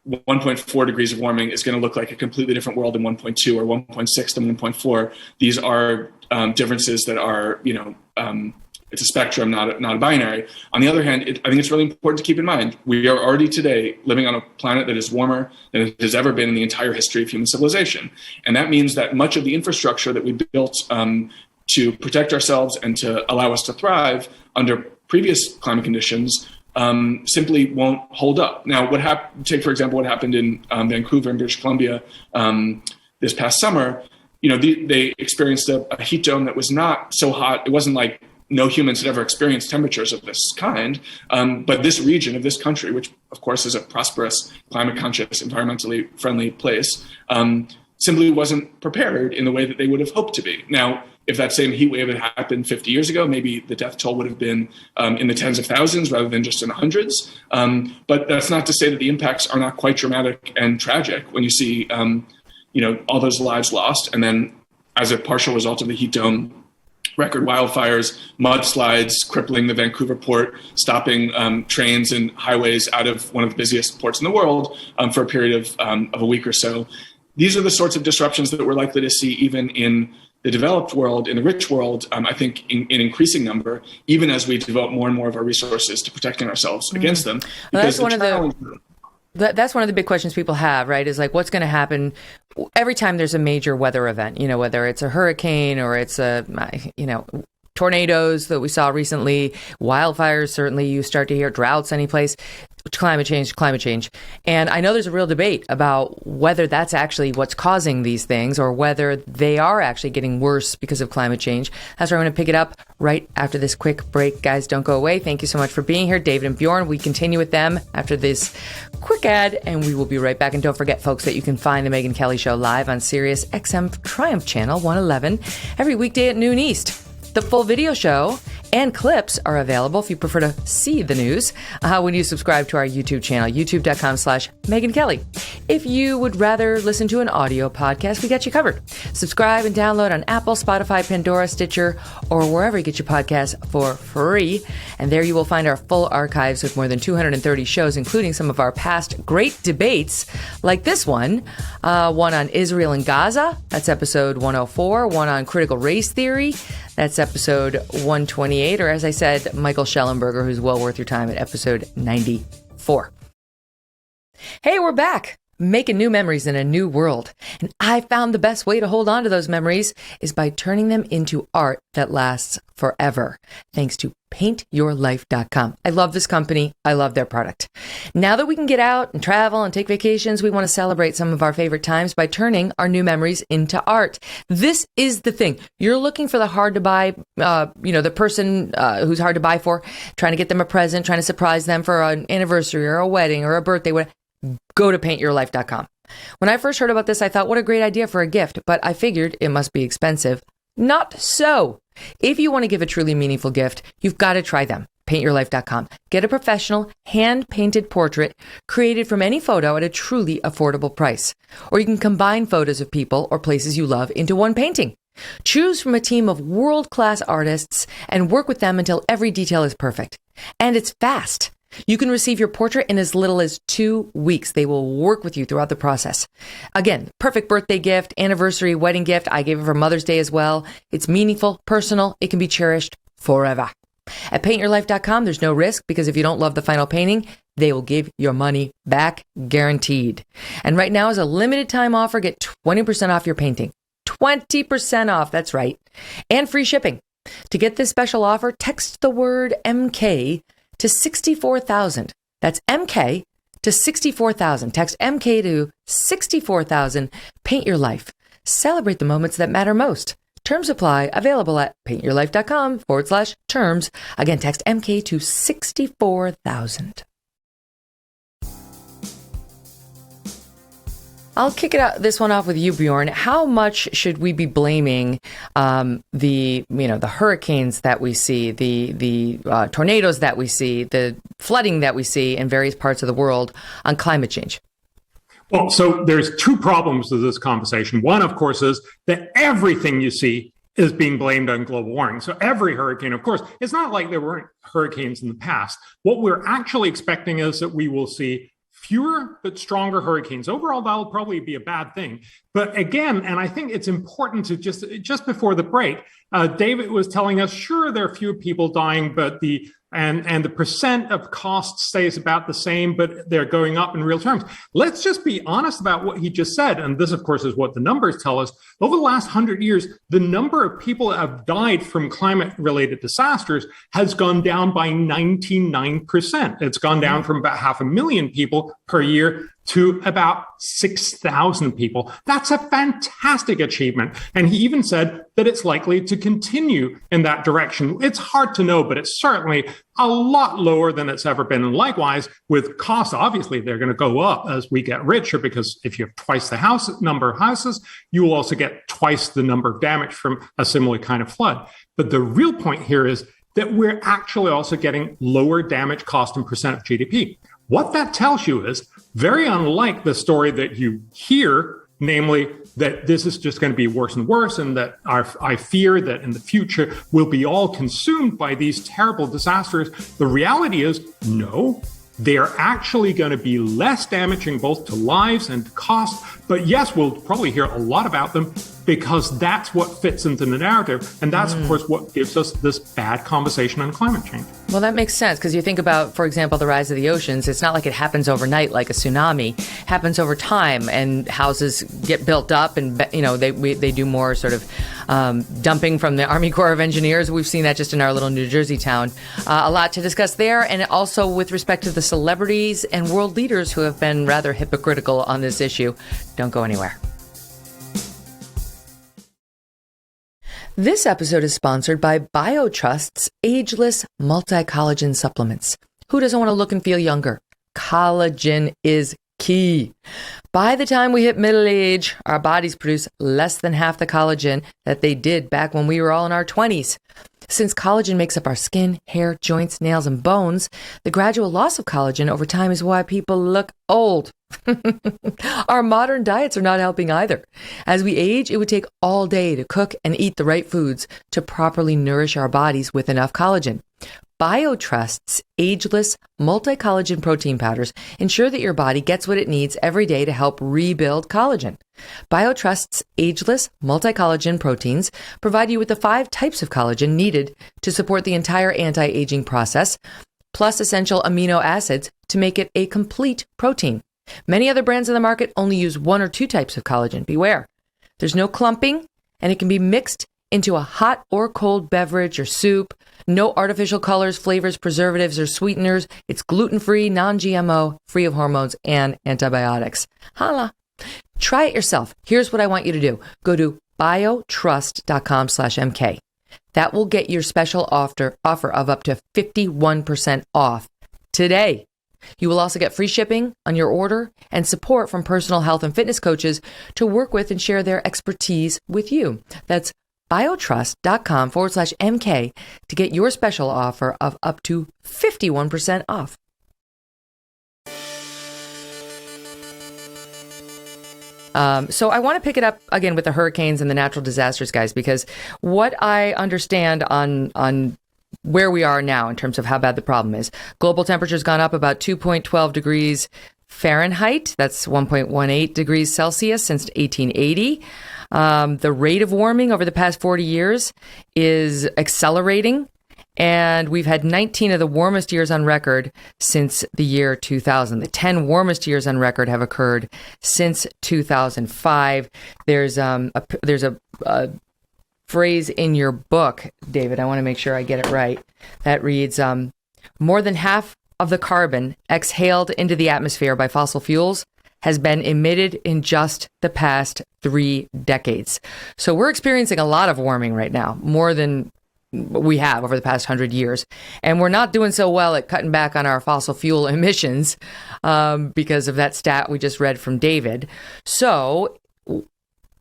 Speaker 2: 1.4 degrees of warming is going to look like a completely different world than 1.2 or 1.6 than 1.4. These are differences that are, it's a spectrum, not a binary. On the other hand, I think it's really important to keep in mind, we are already today living on a planet that is warmer than it has ever been in the entire history of human civilization. And that means that much of the infrastructure that we built to protect ourselves and to allow us to thrive under previous climate conditions simply won't hold up. Now, take, for example, what happened in Vancouver in British Columbia this past summer. They experienced a heat dome that was not so hot. It wasn't like no humans had ever experienced temperatures of this kind. But this region of this country, which of course is a prosperous, climate conscious, environmentally friendly place, simply wasn't prepared in the way that they would have hoped to be. Now, if that same heat wave had happened 50 years ago, maybe the death toll would have been in the tens of thousands rather than just in the hundreds. But that's not to say that the impacts are not quite dramatic and tragic when you see, all those lives lost. And then as a partial result of the heat dome, record wildfires, mudslides, crippling the Vancouver port, stopping trains and highways out of one of the busiest ports in the world for a period of a week or so. These are the sorts of disruptions that we're likely to see even in the developed world, in the rich world, I think in increasing number, even as we devote more and more of our resources to protecting ourselves against them.
Speaker 1: Well, that's one of the big questions people have, right? Is like, what's going to happen every time there's a major weather event, whether it's a hurricane or it's tornadoes that we saw recently, wildfires, certainly you start to hear droughts anyplace, climate change. And I know there's a real debate about whether that's actually what's causing these things or whether they are actually getting worse because of climate change. That's where I'm going to pick it up right after this quick break. Guys, don't go away. Thank you so much for being here. David and Bjorn, we continue with them after this quick ad, and we will be right back. And don't forget, folks, that you can find the Megyn Kelly Show live on Sirius XM Triumph Channel 111 every weekday at noon East. The full video show and clips are available if you prefer to see the news when you subscribe to our YouTube channel, youtube.com/Megyn Kelly. If you would rather listen to an audio podcast, we got you covered. Subscribe and download on Apple, Spotify, Pandora, Stitcher, or wherever you get your podcasts for free. And there you will find our full archives with more than 230 shows, including some of our past great debates, like this one on Israel and Gaza. That's episode 104. One on critical race theory. That's episode 128, or as I said, Michael Schellenberger, who's well worth your time, at episode 94. Hey, we're back, making new memories in a new world. And I found the best way to hold on to those memories is by turning them into art that lasts forever, thanks to paintyourlife.com. I love this company. I love their product. Now that we can get out and travel and take vacations, we want to celebrate some of our favorite times by turning our new memories into art. This is the thing. You're looking for the hard to buy, the person who's hard to buy for, trying to get them a present, trying to surprise them for an anniversary or a wedding or a birthday. Go to paintyourlife.com. When I first heard about this, I thought, what a great idea for a gift, but I figured it must be expensive. Not so. If you want to give a truly meaningful gift, you've got to try them. Paintyourlife.com. Get a professional, hand-painted portrait created from any photo at a truly affordable price. Or you can combine photos of people or places you love into one painting. Choose from a team of world-class artists and work with them until every detail is perfect. And it's fast. You can receive your portrait in as little as 2 weeks. They will work with you throughout the process. Again, perfect birthday gift, anniversary, wedding gift. I gave it for Mother's Day as well. It's meaningful, personal. It can be cherished forever. At paintyourlife.com, there's no risk because if you don't love the final painting, they will give your money back, guaranteed. And right now is a limited time offer. Get 20% off your painting. 20% off, that's right. And free shipping. To get this special offer, text the word MK to 64,000. That's MK to 64,000. Text MK to 64,000. Paint your life. Celebrate the moments that matter most. Terms apply. Available at paintyourlife.com/terms. Again, text MK to 64,000. I'll kick this one off with you, Bjorn. How much should we be blaming the hurricanes that we see, the tornadoes that we see, the flooding that we see in various parts of the world on climate change?
Speaker 3: Well, so there's two problems with this conversation. One, of course, is that everything you see is being blamed on global warming. So every hurricane, of course, it's not like there weren't hurricanes in the past. What we're actually expecting is that we will see fewer but stronger hurricanes. Overall, that'll probably be a bad thing. But again, and I think it's important to just before the break, David was telling us, sure, there are fewer people dying, but the percent of cost stays about the same, but they're going up in real terms. Let's just be honest about what he just said. And this, of course, is what the numbers tell us. Over the last 100 years, the number of people that have died from climate-related disasters has gone down by 99%. It's gone down from about 500,000 people per year to about 6,000 people. That's a fantastic achievement. And he even said that it's likely to continue in that direction. It's hard to know, but it's certainly a lot lower than it's ever been. And likewise, with costs, obviously, they're going to go up as we get richer, because if you have twice the number of houses, you will also get twice the number of damage from a similar kind of flood. But the real point here is that we're actually also getting lower damage cost and percent of GDP. What that tells you is, very unlike the story that you hear, namely that this is just going to be worse and worse, and that I fear that in the future we'll be all consumed by these terrible disasters. The reality is, no. They are actually going to be less damaging both to lives and to cost. But yes, we'll probably hear a lot about them because that's what fits into the narrative. And that's, of course, what gives us this bad conversation on climate change.
Speaker 1: Well, that makes sense because you think about, for example, the rise of the oceans. It's not like it happens overnight like a tsunami. It happens over time, and houses get built up, and they do more sort of dumping from the Army Corps of Engineers. We've seen that just in our little New Jersey town. A lot to discuss there, and also with respect to the celebrities and world leaders who have been rather hypocritical on this issue. Don't go anywhere. This episode is sponsored by BioTrust's Ageless Multi-Collagen Supplements. Who doesn't want to look and feel younger? Collagen is key. By the time we hit middle age, our bodies produce less than half the collagen that they did back when we were all in our 20s. Since collagen makes up our skin, hair, joints, nails, and bones, the gradual loss of collagen over time is why people look old. Our modern diets are not helping either. As we age, it would take all day to cook and eat the right foods to properly nourish our bodies with enough collagen. BioTrust's Ageless Multi-Collagen Protein Powders ensure that your body gets what it needs every day to help rebuild collagen. BioTrust's Ageless Multi-Collagen Proteins provide you with the 5 types of collagen needed to support the entire anti-aging process, plus essential amino acids to make it a complete protein. Many other brands in the market only use 1 or 2 types of collagen. Beware. There's no clumping, and it can be mixed into a hot or cold beverage or soup. No artificial colors, flavors, preservatives, or sweeteners. It's gluten-free, non-GMO, free of hormones and antibiotics. Holla. Try it yourself. Here's what I want you to do. Go to biotrust.com/MK. That will get your special offer of up to 51% off today. You will also get free shipping on your order and support from personal health and fitness coaches to work with and share their expertise with you. That's biotrust.com/MK to get your special offer of up to 51% off. So I want to pick it up again with the hurricanes and the natural disasters, guys, because what I understand on where we are now in terms of how bad the problem is, global temperature's gone up about 2.12 degrees Fahrenheit. That's 1.18 degrees Celsius since 1880. The rate of warming over the past 40 years is accelerating, and we've had 19 of the warmest years on record since the year 2000. The 10 warmest years on record have occurred since 2005. There's a phrase in your book, David, I want to make sure I get it right, that reads, more than half of the carbon exhaled into the atmosphere by fossil fuels has been emitted in just the past 3 decades. So we're experiencing a lot of warming right now, more than we have over the past 100 years. And we're not doing so well at cutting back on our fossil fuel emissions because of that stat we just read from David. So,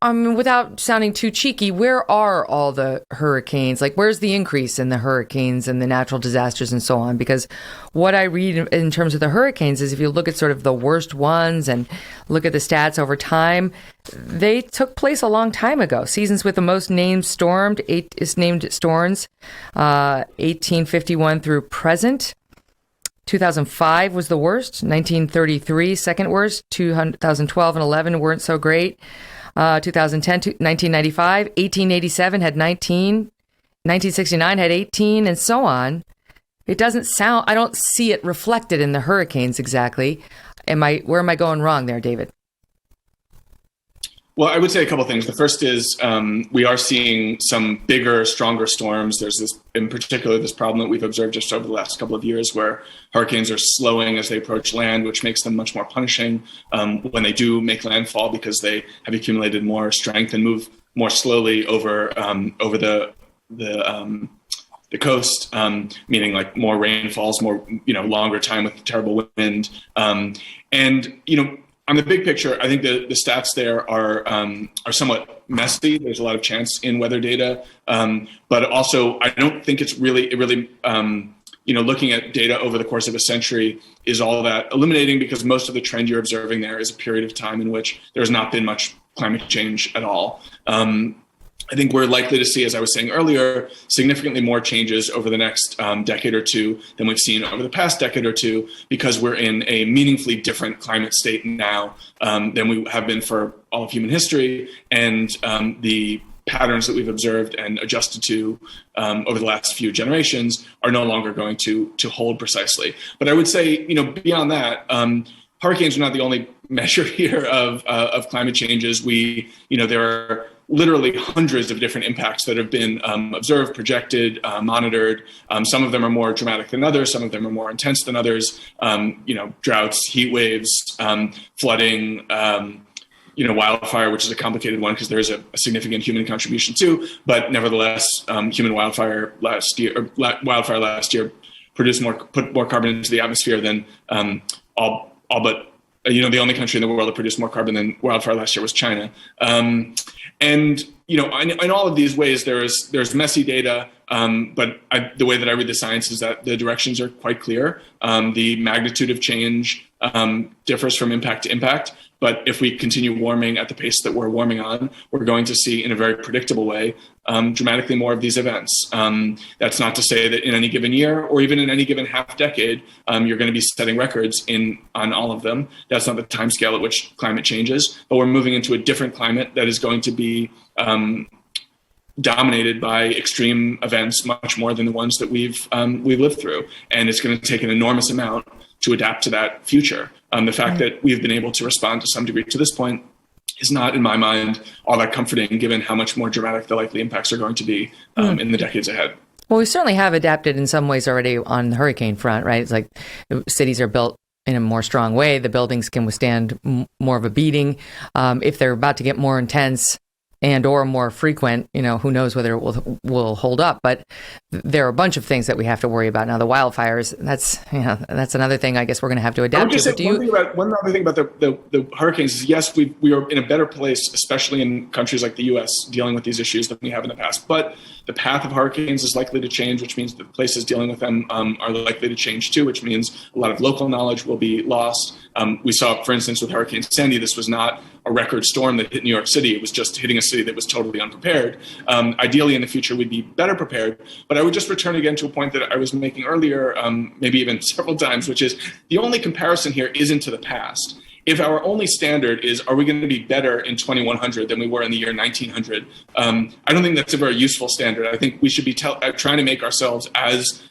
Speaker 1: without sounding too cheeky, where are all the hurricanes? Like, where's the increase in the hurricanes and the natural disasters and so on? Because what I read in terms of the hurricanes is if you look at sort of the worst ones and look at the stats over time, they took place a long time ago. Seasons with the most named storms, 1851 through present. 2005 was the worst. 1933, second worst. 2012 and 11 weren't so great. 2010, 1995, 1887 had 19, 1969 had 18, and so on. It doesn't sound, I don't see it reflected in the hurricanes exactly. Where am I going wrong there, David?
Speaker 2: Well, I would say a couple of things. The first is we are seeing some bigger, stronger storms. There's this, in particular, this problem that we've observed just over the last couple of years where hurricanes are slowing as they approach land, which makes them much more punishing when they do make landfall because they have accumulated more strength and move more slowly over the coast, meaning like more rainfalls, more longer time with terrible wind, on the big picture, I think the stats there are somewhat messy. There's a lot of chance in weather data, but also I don't think it's really looking at data over the course of a century is all that illuminating because most of the trend you're observing there is a period of time in which there's not been much climate change at all. I think we're likely to see, as I was saying earlier, significantly more changes over the next decade or two than we've seen over the past decade or two, because we're in a meaningfully different climate state now than we have been for all of human history. And the patterns that we've observed and adjusted to over the last few generations are no longer going to hold precisely. But I would say, beyond that, hurricanes are not the only measure here of climate changes. There are literally hundreds of different impacts that have been observed, projected, monitored. Some of them are more dramatic than others. Some of them are more intense than others. Droughts, heat waves, flooding, wildfire, which is a complicated one because there's a significant human contribution too. But nevertheless, human wildfire last year put more carbon into the atmosphere than all but the only country in the world that produced more carbon than wildfire last year was China. In all of these ways, there's messy data, but the way that I read the science is that the directions are quite clear. The magnitude of change differs from impact to impact. But if we continue warming at the pace that we're warming on, we're going to see in a very predictable way dramatically more of these events. That's not to say that in any given year or even in any given half decade, you're going to be setting records on all of them. That's not the timescale at which climate changes, but we're moving into a different climate that is going to be dominated by extreme events much more than the ones that we've lived through. And it's going to take an enormous amount to adapt to that future. The fact that we've been able to respond to some degree to this point is not, in my mind, all that comforting, given how much more dramatic the likely impacts are going to be in the decades ahead.
Speaker 1: Well, we certainly have adapted in some ways already on the hurricane front, right? It's like cities are built in a more strong way. The buildings can withstand more of a beating. If they're about to get more intense and or more frequent, who knows whether it will hold up. But there are a bunch of things that we have to worry about. Now, the wildfires, that's another thing I guess we're going to have to adapt to.
Speaker 2: One other thing about the hurricanes is, yes, we are in a better place, especially in countries like the U.S., dealing with these issues than we have in the past. But the path of hurricanes is likely to change, which means the places dealing with them are likely to change too, which means a lot of local knowledge will be lost. We saw, for instance, with Hurricane Sandy, this was not a record storm that hit New York City. It was just hitting a city that was totally unprepared. Ideally, in the future, we'd be better prepared. But I would just return again to a point that I was making earlier, maybe even several times, which is the only comparison here isn't to the past. If our only standard is, are we going to be better in 2100 than we were in the year 1900? I don't think that's a very useful standard. I think we should be trying to make ourselves as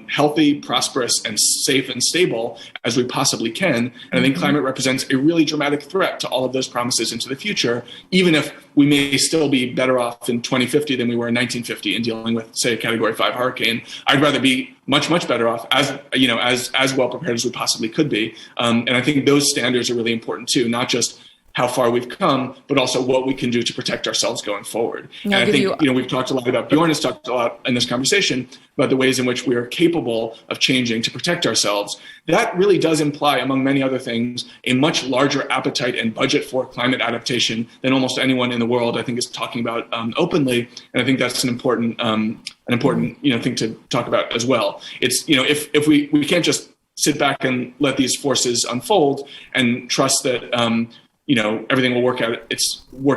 Speaker 2: healthy, prosperous, and safe and stable as we possibly can. And I think climate represents a really dramatic threat to all of those promises into the future, even if we may still be better off in 2050 than we were in 1950 in dealing with, say, a Category 5 hurricane. I'd rather be much, much better off as well prepared as we possibly could be. And I think those standards are really important too, not just how far we've come, but also what we can do to protect ourselves going forward. And I think, we've talked a lot about, Bjorn has talked a lot in this conversation about the ways in which we are capable of changing to protect ourselves. That really does imply, among many other things, a much larger appetite and budget for climate adaptation than almost anyone in the world, I think, is talking about openly. And I think that's an important thing to talk about as well. It's, if we can't just sit back and let these forces unfold and trust that, everything will work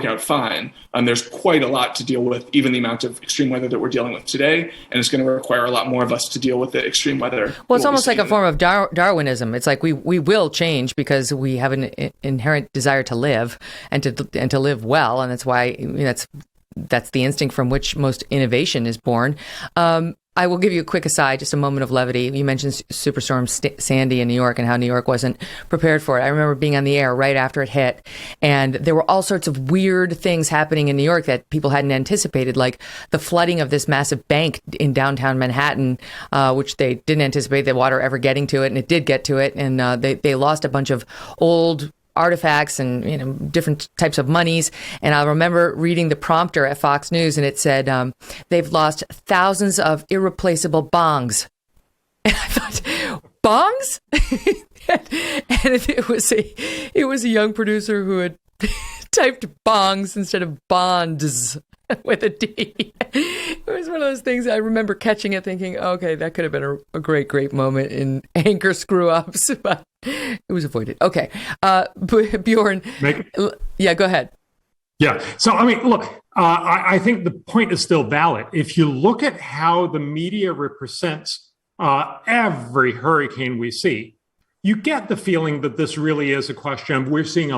Speaker 2: out fine. There's quite a lot to deal with, even the amount of extreme weather that we're dealing with today, and it's going to require a lot more of us to deal with the extreme weather.
Speaker 1: Well, it's almost like a form of Darwinism. It's like we will change because we have an inherent desire to live and to live well, and that's why that's the instinct from which most innovation is born. I will give you a quick aside, just a moment of levity. You mentioned Superstorm Sandy in New York and how New York wasn't prepared for it. I remember being on the air right after it hit, and there were all sorts of weird things happening in New York that people hadn't anticipated, like the flooding of this massive bank in downtown Manhattan, which they didn't anticipate the water ever getting to it, and it did get to it, and they lost a bunch of old artifacts and different types of monies. And I remember reading the prompter at Fox News, and it said they've lost thousands of irreplaceable bongs. And I thought, bongs? And it was a young producer who had typed bongs instead of bonds with a D. It was one of those things I remember catching it thinking, okay, that could have been a great moment in anchor screw-ups, but it was avoided. Okay. Bjorn.
Speaker 3: Megyn?
Speaker 1: Yeah, go ahead.
Speaker 3: Yeah. So, I mean, look, I think the point is still valid. If you look at how the media represents every hurricane we see, you get the feeling that this really is a question of we're seeing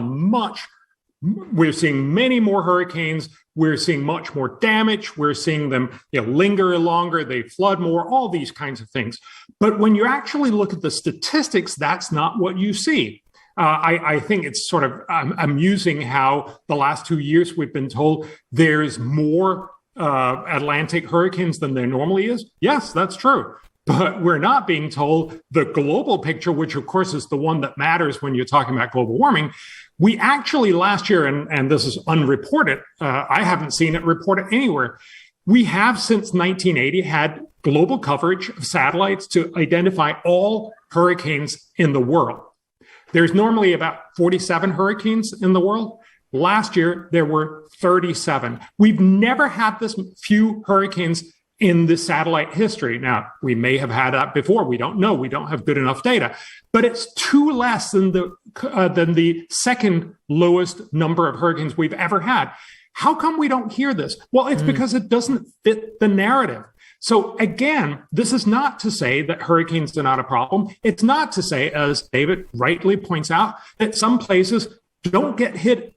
Speaker 3: many more hurricanes. We're seeing much more damage. We're seeing them linger longer. They flood more, all these kinds of things. But when you actually look at the statistics, that's not what you see. I think it's sort of amusing how the last 2 years we've been told there's more Atlantic hurricanes than there normally is. Yes, that's true. But we're not being told the global picture, which of course is the one that matters when you're talking about global warming. We actually last year, and this is unreported, I haven't seen it reported anywhere, we have since 1980 had global coverage of satellites to identify all hurricanes in the world. There's normally about 47 hurricanes in the world. Last year, there were 37. We've never had this few hurricanes in the satellite history. Now, we may have had that before. We don't know. We don't have good enough data. But it's two less than the second lowest number of hurricanes we've ever had. How come we don't hear this? Well, it's because it doesn't fit the narrative. So again, this is not to say that hurricanes are not a problem. It's not to say, as David rightly points out, that some places don't get hit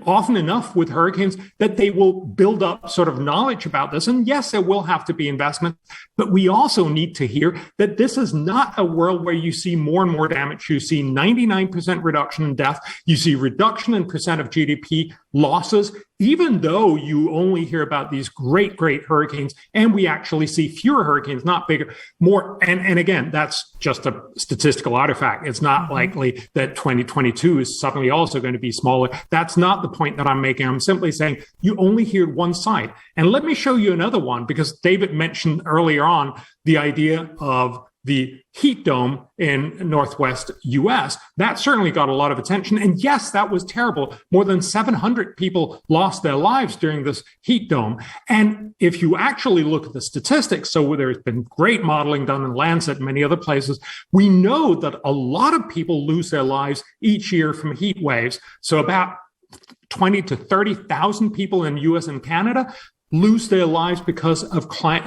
Speaker 3: often enough with hurricanes that they will build up sort of knowledge about this. And yes, there will have to be investment, but we also need to hear that this is not a world where you see more and more damage. You see 99% reduction in death. You see reduction in percent of GDP losses, even though you only hear about these great, great hurricanes, and we actually see fewer hurricanes, not bigger, more. And again, that's just a statistical artifact. It's not likely that 2022 is suddenly also going to be smaller. That's not the point that I'm making. I'm simply saying you only hear one side. And let me show you another one, because David mentioned earlier on the idea of the heat dome in Northwest US. That certainly got a lot of attention. And yes, that was terrible. More than 700 people lost their lives during this heat dome. And if you actually look at the statistics, so there's been great modeling done in Lancet and many other places, we know that a lot of people lose their lives each year from heat waves. So about 20 to 30,000 people in US and Canada lose their lives because of high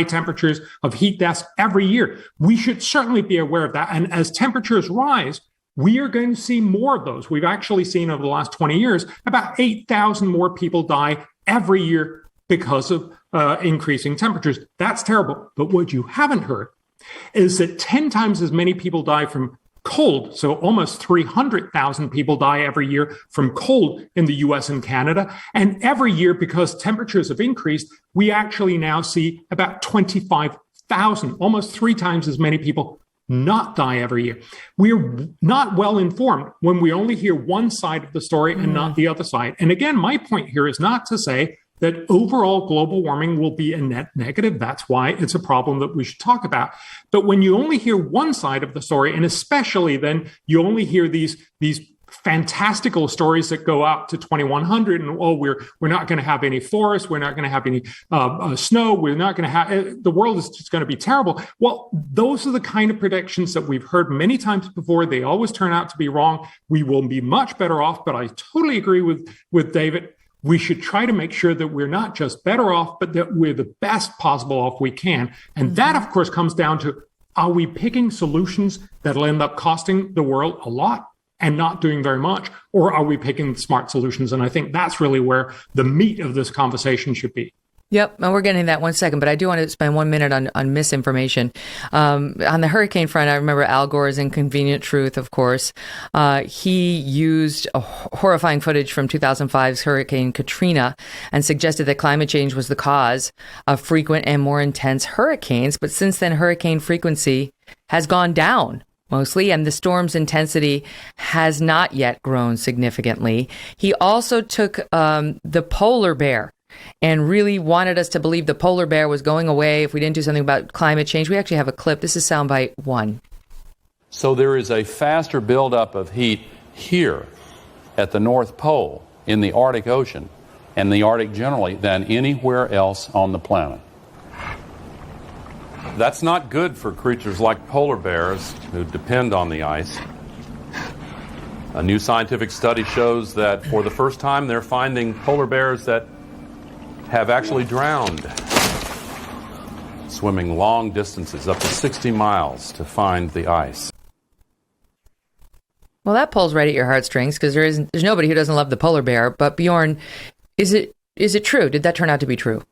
Speaker 3: temperatures, of heat deaths every year. We should certainly be aware of that. And as temperatures rise, we are going to see more of those. We've actually seen over the last 20 years, about 8,000 more people die every year because of increasing temperatures. That's terrible. But what you haven't heard is that 10 times as many people die from cold. So almost 300,000 people die every year from cold in the US and Canada. And every year, because temperatures have increased, we actually now see about 25,000, almost 3 times as many people not die every year. We're not well informed when we only hear one side of the story and not the other side. And again, my point here is not to say that overall global warming will be a net negative. That's why it's a problem that we should talk about. But when you only hear one side of the story, and especially then you only hear these fantastical stories that go out to 2100 and, we're not going to have any forests, we're not going to have any snow, we're not going to have, the world is just going to be terrible. Well, those are the kind of predictions that we've heard many times before. They always turn out to be wrong. We will be much better off, but I totally agree with David. We should try to make sure that we're not just better off, but that we're the best possible off we can. And that, of course, comes down to, are we picking solutions that'll end up costing the world a lot and not doing very much? Or are we picking smart solutions? And I think that's really where the meat of this conversation should be.
Speaker 1: Yep, and we're getting to that one second, but I do want to spend 1 minute on misinformation. On the hurricane front, I remember Al Gore's Inconvenient Truth, of course. He used a horrifying footage from 2005's Hurricane Katrina and suggested that climate change was the cause of frequent and more intense hurricanes. But since then, hurricane frequency has gone down mostly, and the storm's intensity has not yet grown significantly. He also took the polar bear and really wanted us to believe the polar bear was going away if we didn't do something about climate change. We actually have a clip. This is soundbite 1.
Speaker 5: So there is a faster buildup of heat here at the North Pole, in the Arctic Ocean, and the Arctic generally, than anywhere else on the planet. That's not good for creatures like polar bears who depend on the ice. A new scientific study shows that for the first time they're finding polar bears that have actually drowned, swimming long distances, up to 60 miles, to find the ice.
Speaker 1: Well, that pulls right at your heartstrings, because there's nobody who doesn't love the polar bear. But Bjorn, is it true? Did that turn out to be true?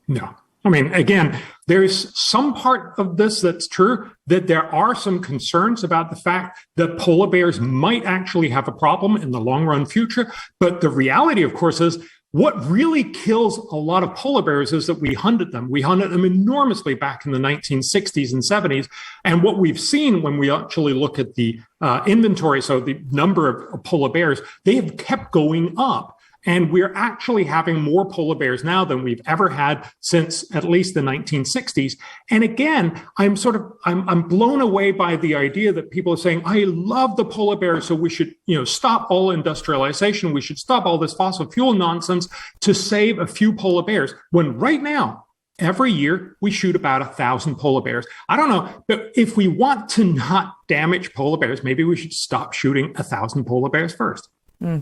Speaker 3: No. I mean, again, there's some part of this that's true, that there are some concerns about the fact that polar bears might actually have a problem in the long run future. But the reality, of course, is what really kills a lot of polar bears is that we hunted them. We hunted them enormously back in the 1960s and 70s. And what we've seen when we actually look at the inventory, so the number of polar bears, they have kept going up. And we're actually having more polar bears now than we've ever had since at least the 1960s. And again, I'm blown away by the idea that people are saying, I love the polar bear, so we should, stop all industrialization. We should stop all this fossil fuel nonsense to save a few polar bears. When right now, every year, we shoot about 1,000 polar bears. I don't know, but if we want to not damage polar bears, maybe we should stop shooting 1,000 polar bears first.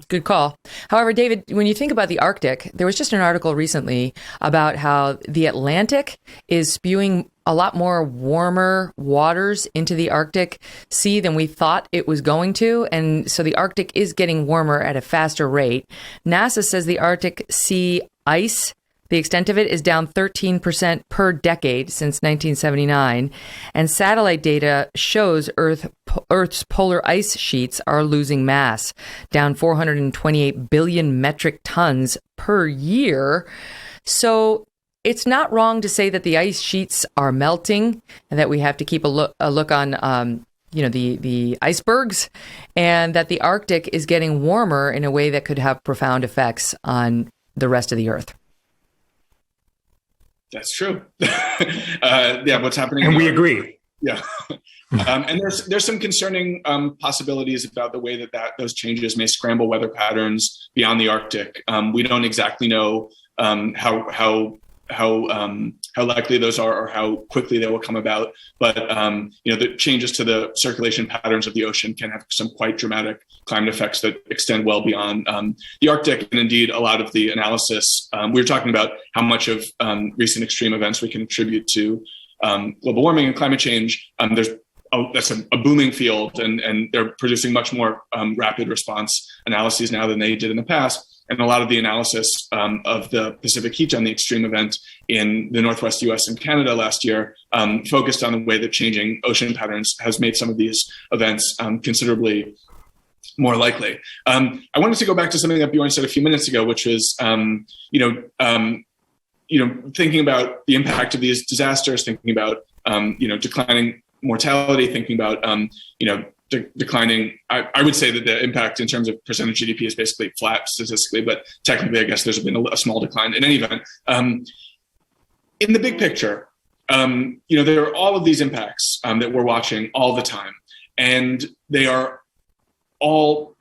Speaker 1: Good call. However, David, when you think about the Arctic, there was just an article recently about how the Atlantic is spewing a lot more warmer waters into the Arctic Sea than we thought it was going to. And so the Arctic is getting warmer at a faster rate. NASA says the Arctic Sea ice, the extent of it, is down 13% per decade since 1979. And satellite data shows Earth's polar ice sheets are losing mass, down 428 billion metric tons per year. So it's not wrong to say that the ice sheets are melting and that we have to keep a look on the icebergs, and that the Arctic is getting warmer in a way that could have profound effects on the rest of the Earth.
Speaker 2: That's true. What's happening?
Speaker 3: And we agree.
Speaker 2: Yeah. And there's some concerning possibilities about the way that those changes may scramble weather patterns beyond the Arctic. We don't exactly know how likely those are or how quickly they will come about. But the changes to the circulation patterns of the ocean can have some quite dramatic climate effects that extend well beyond the Arctic. And indeed, a lot of the analysis, we were talking about how much of recent extreme events we can attribute to global warming and climate change. That's a booming field, and they're producing much more rapid response analyses now than they did in the past. And a lot of the analysis of the Pacific heat on the extreme event in the Northwest US and Canada last year focused on the way that changing ocean patterns has made some of these events considerably more likely. I wanted to go back to something that Bjorn said a few minutes ago, which was, thinking about the impact of these disasters, thinking about, declining mortality, thinking about, declining. I would say that the impact in terms of percentage GDP is basically flat statistically, but technically, I guess there's been a small decline. In any event, in the big picture, there are all of these impacts that we're watching all the time, and they all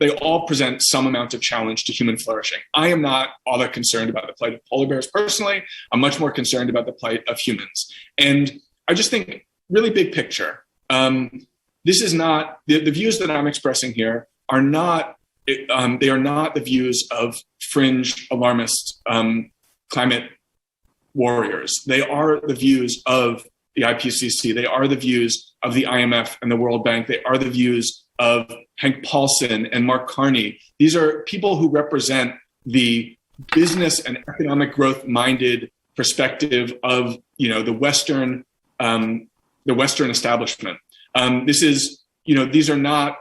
Speaker 2: present some amount of challenge to human flourishing. I am not all that concerned about the plight of polar bears personally. I'm much more concerned about the plight of humans. And I just think, really big picture, this is not, the views that I'm expressing here are not, they are not the views of fringe alarmist climate warriors. They are the views of the IPCC. They are the views of the IMF and the World Bank. They are the views of Hank Paulson and Mark Carney. These are people who represent the business and economic growth minded perspective of, the Western establishment. This is not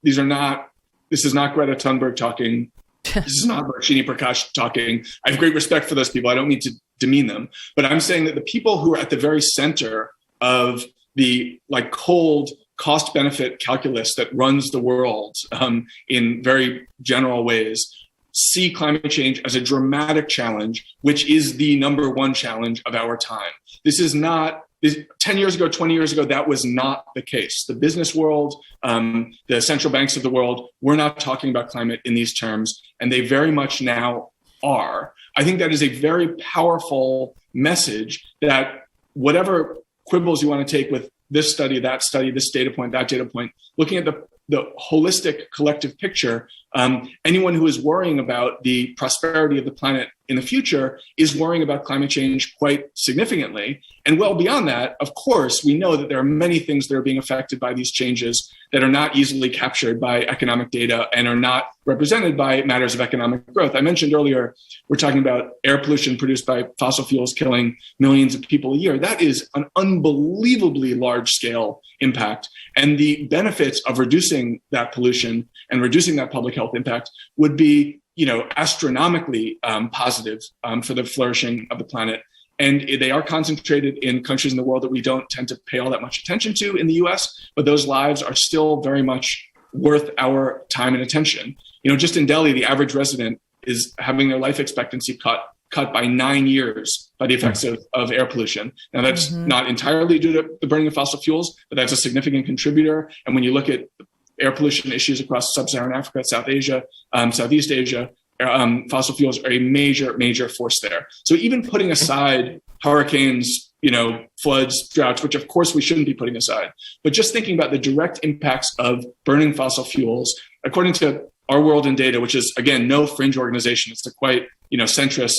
Speaker 2: Greta Thunberg talking. This is not Varshini Prakash talking. I have great respect for those people. I don't mean to demean them, but I'm saying that the people who are at the very center of the cold cost-benefit calculus that runs the world in very general ways see climate change as a dramatic challenge, which is the number one challenge of our time. 10 years ago, 20 years ago, that was not the case. The business world, the central banks of the world, we're not talking about climate in these terms, and they very much now are. I think that is a very powerful message that whatever quibbles you want to take with this study, this data point, that data point, looking at the the holistic collective picture, anyone who is worrying about the prosperity of the planet in the future is worrying about climate change quite significantly. And well beyond that, of course, we know that there are many things that are being affected by these changes that are not easily captured by economic data and are not represented by matters of economic growth. I mentioned earlier, we're talking about air pollution produced by fossil fuels killing millions of people a year. That is an unbelievably large scale impact. And the benefits of reducing that pollution and reducing that public health impact would be, astronomically positive for the flourishing of the planet. And they are concentrated in countries in the world that we don't tend to pay all that much attention to in the US, but those lives are still very much worth our time and attention. Just in Delhi, the average resident is having their life expectancy cut by 9 years by the effects of air pollution. Now, that's not entirely due to the burning of fossil fuels, but that's a significant contributor. And when you look at air pollution issues across sub-Saharan Africa, South Asia, Southeast Asia, fossil fuels are a major, major force there. So even putting aside hurricanes, floods, droughts, which of course we shouldn't be putting aside, but just thinking about the direct impacts of burning fossil fuels, according to Our World in Data, which is, again, no fringe organization, it's a quite, centrist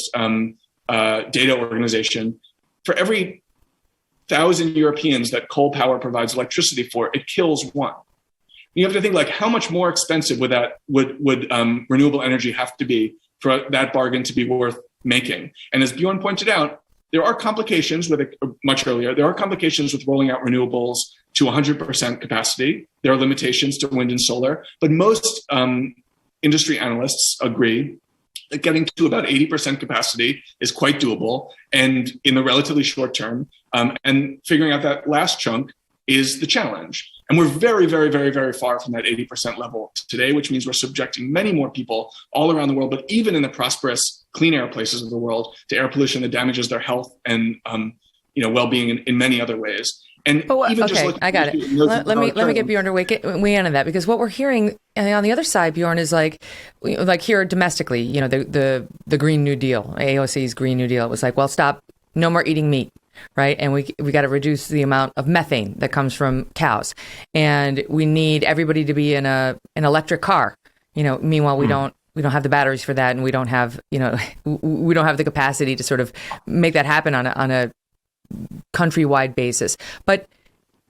Speaker 2: data organization, for every 1,000 Europeans that coal power provides electricity for, it kills one. You have to think, how much more expensive would renewable energy have to be for that bargain to be worth making? And as Bjorn pointed out, there are complications with rolling out renewables to 100% capacity. There are limitations to wind and solar, but most industry analysts agree that getting to about 80% capacity is quite doable, and in the relatively short term, and figuring out that last chunk is the challenge. And we're very, very, very, very far from that 80% level today, which means we're subjecting many more people all around the world, but even in the prosperous, clean air places of the world, to air pollution that damages their health and well-being in many other ways. And
Speaker 1: I got it. Let me get Bjorn to weigh in on that, because what we're hearing on the other side, Bjorn, is like here domestically, the Green New Deal, AOC's Green New Deal, was like, well, stop, no more eating meat. Right. And we got to reduce the amount of methane that comes from cows. And we need everybody to be in an electric car. Meanwhile, we don't have the batteries for that. And we don't have, we don't have the capacity to sort of make that happen on a countrywide basis. But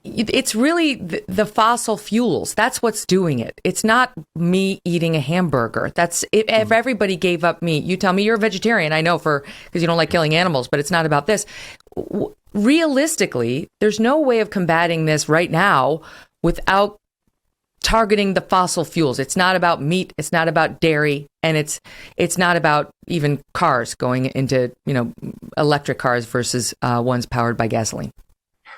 Speaker 1: it's really the fossil fuels. That's what's doing it. It's not me eating a hamburger. If everybody gave up meat, you tell me you're a vegetarian. I know because you don't like killing animals, but it's not about this. Realistically, there's no way of combating this right now without targeting the fossil fuels. It's not about meat. It's not about dairy. And it's not about even cars going into, electric cars versus ones powered by gasoline.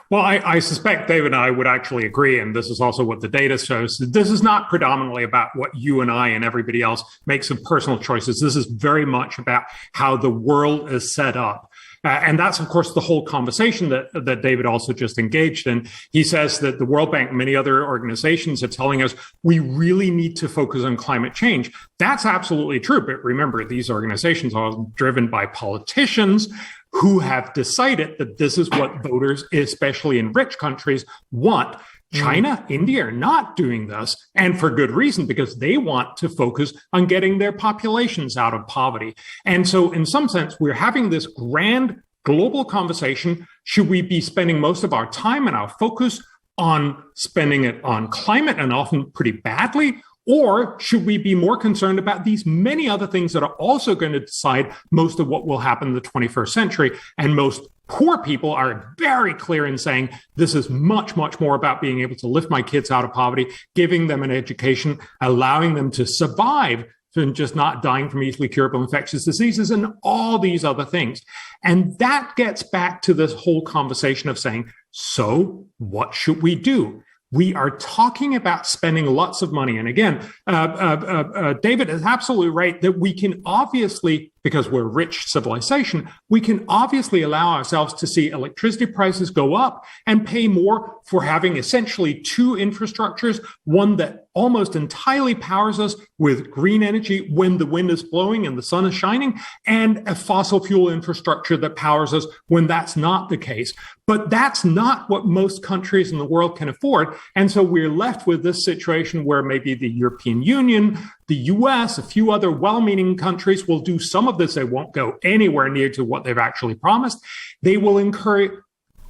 Speaker 3: Well, I suspect David and I would actually agree, and this is also what the data shows. This is not predominantly about what you and I and everybody else makes of personal choices. This is very much about how the world is set up. And that's, of course, the whole conversation that David also just engaged in. He says that the World Bank and many other organizations are telling us we really need to focus on climate change. That's absolutely true. But remember, these organizations are driven by politicians who have decided that this is what voters, especially in rich countries, want. China, India are not doing this, and for good reason, because they want to focus on getting their populations out of poverty. And so in some sense, we're having this grand global conversation. Should we be spending most of our time and our focus on spending it on climate, and often pretty badly? Or should we be more concerned about these many other things that are also going to decide most of what will happen in the 21st century? And most poor people are very clear in saying this is much, much more about being able to lift my kids out of poverty, giving them an education, allowing them to survive, and just not dying from easily curable infectious diseases and all these other things. And that gets back to this whole conversation of saying, so what should we do? We are talking about spending lots of money. And again, David is absolutely right that we can obviously because we're a rich civilization, we can obviously allow ourselves to see electricity prices go up and pay more for having essentially two infrastructures, one that almost entirely powers us with green energy when the wind is blowing and the sun is shining, and a fossil fuel infrastructure that powers us when that's not the case. But that's not what most countries in the world can afford. And so we're left with this situation where maybe the European Union, the US, a few other well-meaning countries will do some of this. They won't go anywhere near to what they've actually promised. They will incur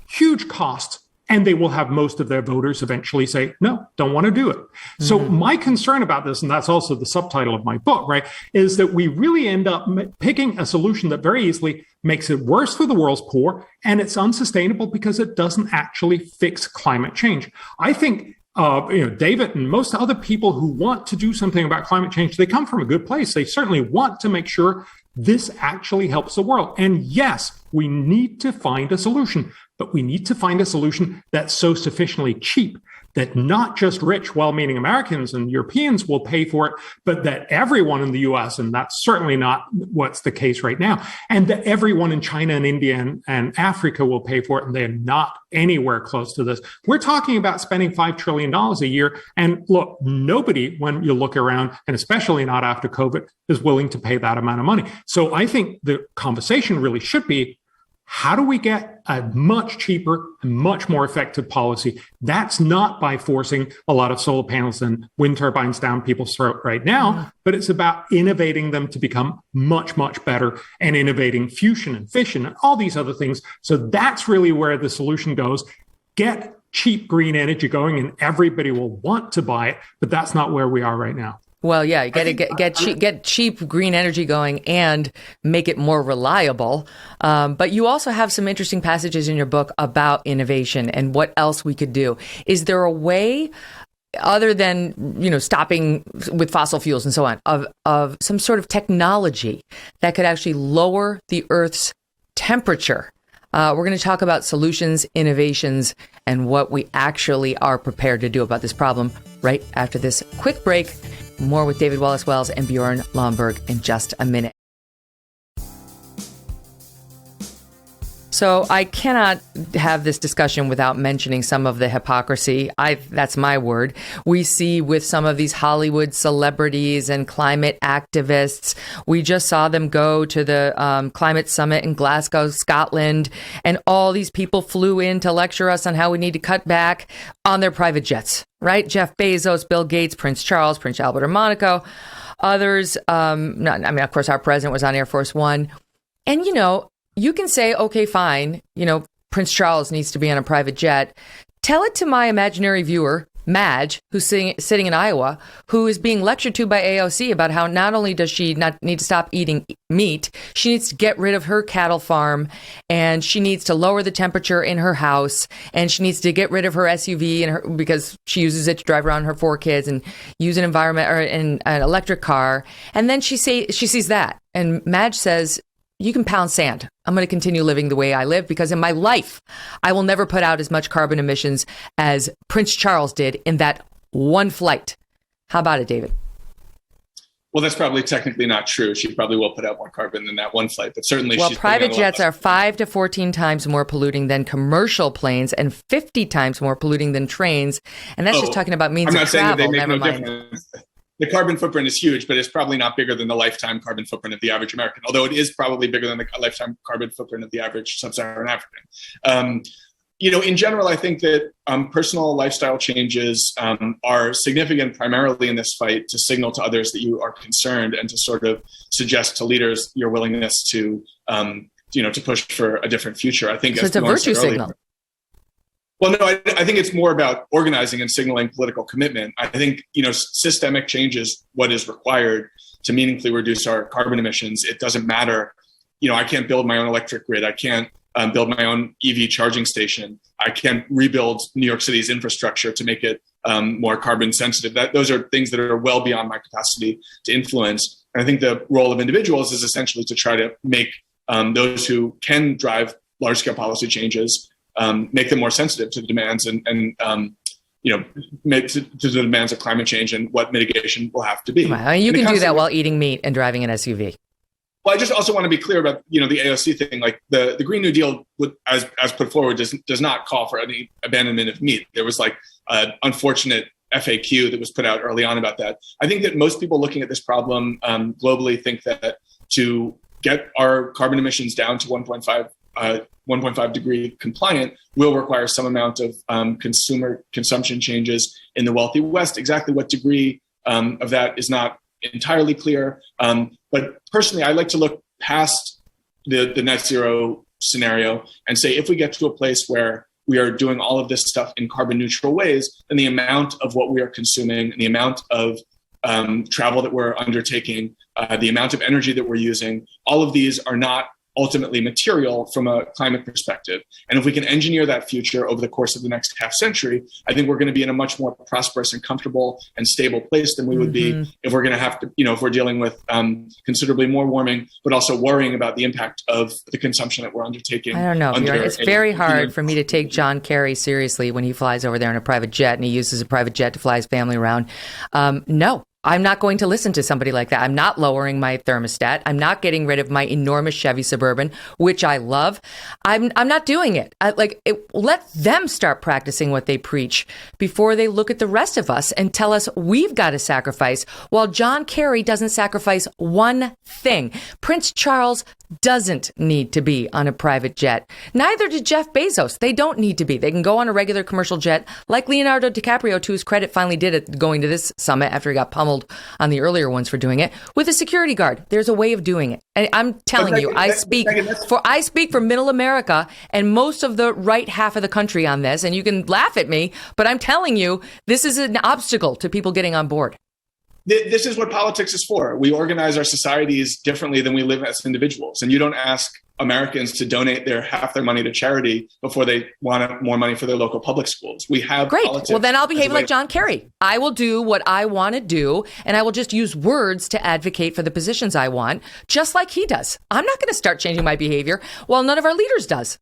Speaker 3: huge costs, and they will have most of their voters eventually say, no, don't want to do it. Mm-hmm. So my concern about this, and that's also the subtitle of my book, right, is that we really end up picking a solution that very easily makes it worse for the world's poor, and it's unsustainable because it doesn't actually fix climate change. I think David and most other people who want to do something about climate change, they come from a good place. They certainly want to make sure this actually helps the world. And yes, we need to find a solution, but we need to find a solution that's so sufficiently cheap that not just rich, well-meaning Americans and Europeans will pay for it, but that everyone in the US, and that's certainly not what's the case right now, and that everyone in China and India and Africa will pay for it, and they're not anywhere close to this. We're talking about spending $5 trillion a year, and look, nobody, when you look around, and especially not after COVID, is willing to pay that amount of money. So I think the conversation really should be, how do we get a much cheaper and much more effective policy? That's not by forcing a lot of solar panels and wind turbines down people's throat right now, but it's about innovating them to become much, much better, and innovating fusion and fission and all these other things. So that's really where the solution goes. Get cheap green energy going and everybody will want to buy it, but that's not where we are right now.
Speaker 1: Well, yeah, you got to get cheap green energy going and make it more reliable. But you also have some interesting passages in your book about innovation and what else we could do. Is there a way, other than stopping with fossil fuels and so on, of some sort of technology that could actually lower the Earth's temperature? We're going to talk about solutions, innovations, and what we actually are prepared to do about this problem right after this quick break. More with David Wallace-Wells and Bjorn Lomborg in just a minute. So I cannot have this discussion without mentioning some of the hypocrisy. That's my word. We see with some of these Hollywood celebrities and climate activists. We just saw them go to the climate summit in Glasgow, Scotland, and all these people flew in to lecture us on how we need to cut back on their private jets, right? Jeff Bezos, Bill Gates, Prince Charles, Prince Albert of Monaco, others. Of course, our president was on Air Force One. And, you can say, okay, fine, Prince Charles needs to be on a private jet. Tell it to my imaginary viewer, Madge, who's sitting in Iowa, who is being lectured to by AOC about how not only does she not need to stop eating meat, she needs to get rid of her cattle farm, and she needs to lower the temperature in her house, and she needs to get rid of her SUV because she uses it to drive around her 4 kids and use an electric car. And then she sees that, and Madge says, you can pound sand. I'm going to continue living the way I live because in my life, I will never put out as much carbon emissions as Prince Charles did in that one flight. How about it, David?
Speaker 2: Well, that's probably technically not true. She probably will put out more carbon than that one flight, but certainly she's
Speaker 1: private jets are 5 to 14 times more polluting than commercial planes and 50 times more polluting than trains. And that's just talking about means of travel. Never mind.
Speaker 2: Difference. The carbon footprint is huge, but it's probably not bigger than the lifetime carbon footprint of the average American, although it is probably bigger than the lifetime carbon footprint of the average sub-Saharan African. In general, I think that personal lifestyle changes are significant primarily in this fight to signal to others that you are concerned and to sort of suggest to leaders your willingness to push for a different future. I think
Speaker 1: so it's a virtue signal.
Speaker 2: Well, no, I think it's more about organizing and signaling political commitment. I think, systemic change is what is required to meaningfully reduce our carbon emissions. It doesn't matter. I can't build my own electric grid. I can't build my own EV charging station. I can't rebuild New York City's infrastructure to make it more carbon sensitive. Those are things that are well beyond my capacity to influence. And I think the role of individuals is essentially to try to make those who can drive large-scale policy changes make them more sensitive to the demands and to the demands of climate change and what mitigation will have to be.
Speaker 1: Right. You can do that while eating meat and driving an SUV.
Speaker 2: Well, I just also want to be clear about, the AOC thing. Like the Green New Deal, as put forward, does not call for any abandonment of meat. There was like an unfortunate FAQ that was put out early on about that. I think that most people looking at this problem globally think that to get our carbon emissions down to 1.5 degree compliant will require some amount of consumer consumption changes in the wealthy West. Exactly what degree of that is not entirely clear. But personally, I like to look past the net zero scenario and say, if we get to a place where we are doing all of this stuff in carbon neutral ways, then the amount of what we are consuming and the amount of travel that we're undertaking, the amount of energy that we're using, all of these are not ultimately material from a climate perspective. And if we can engineer that future over the course of the next half century, I think we're going to be in a much more prosperous and comfortable and stable place than we would be if we're going to have to, if we're dealing with considerably more warming, but also worrying about the impact of the consumption that we're undertaking.
Speaker 1: I don't know. It's very hard for me to take John Kerry seriously when he flies over there in a private jet and he uses a private jet to fly his family around. No. I'm not going to listen to somebody like that. I'm not lowering my thermostat. I'm not getting rid of my enormous Chevy Suburban, which I love. I'm not doing it. Let them start practicing what they preach before they look at the rest of us and tell us we've got to sacrifice, while John Kerry doesn't sacrifice one thing. Prince Charles doesn't need to be on a private jet. Neither did Jeff Bezos. They don't need to be. They can go on a regular commercial jet like Leonardo DiCaprio, to his credit, finally did it going to this summit after he got pummeled on the earlier ones for doing it, with a security guard. There's a way of doing it. And I'm telling you, I speak for middle America and most of the right half of the country on this, and you can laugh at me, but I'm telling you, this is an obstacle to people getting on board.
Speaker 2: This is what politics is for. We organize our societies differently than we live as individuals. And you don't ask Americans to donate half their money to charity before they want more money for their local public schools. We have
Speaker 1: great.
Speaker 2: Politics.
Speaker 1: Well, then I'll behave like John Kerry. I will do what I want to do, and I will just use words to advocate for the positions I want, just like he does. I'm not going to start changing my behavior while none of our leaders does.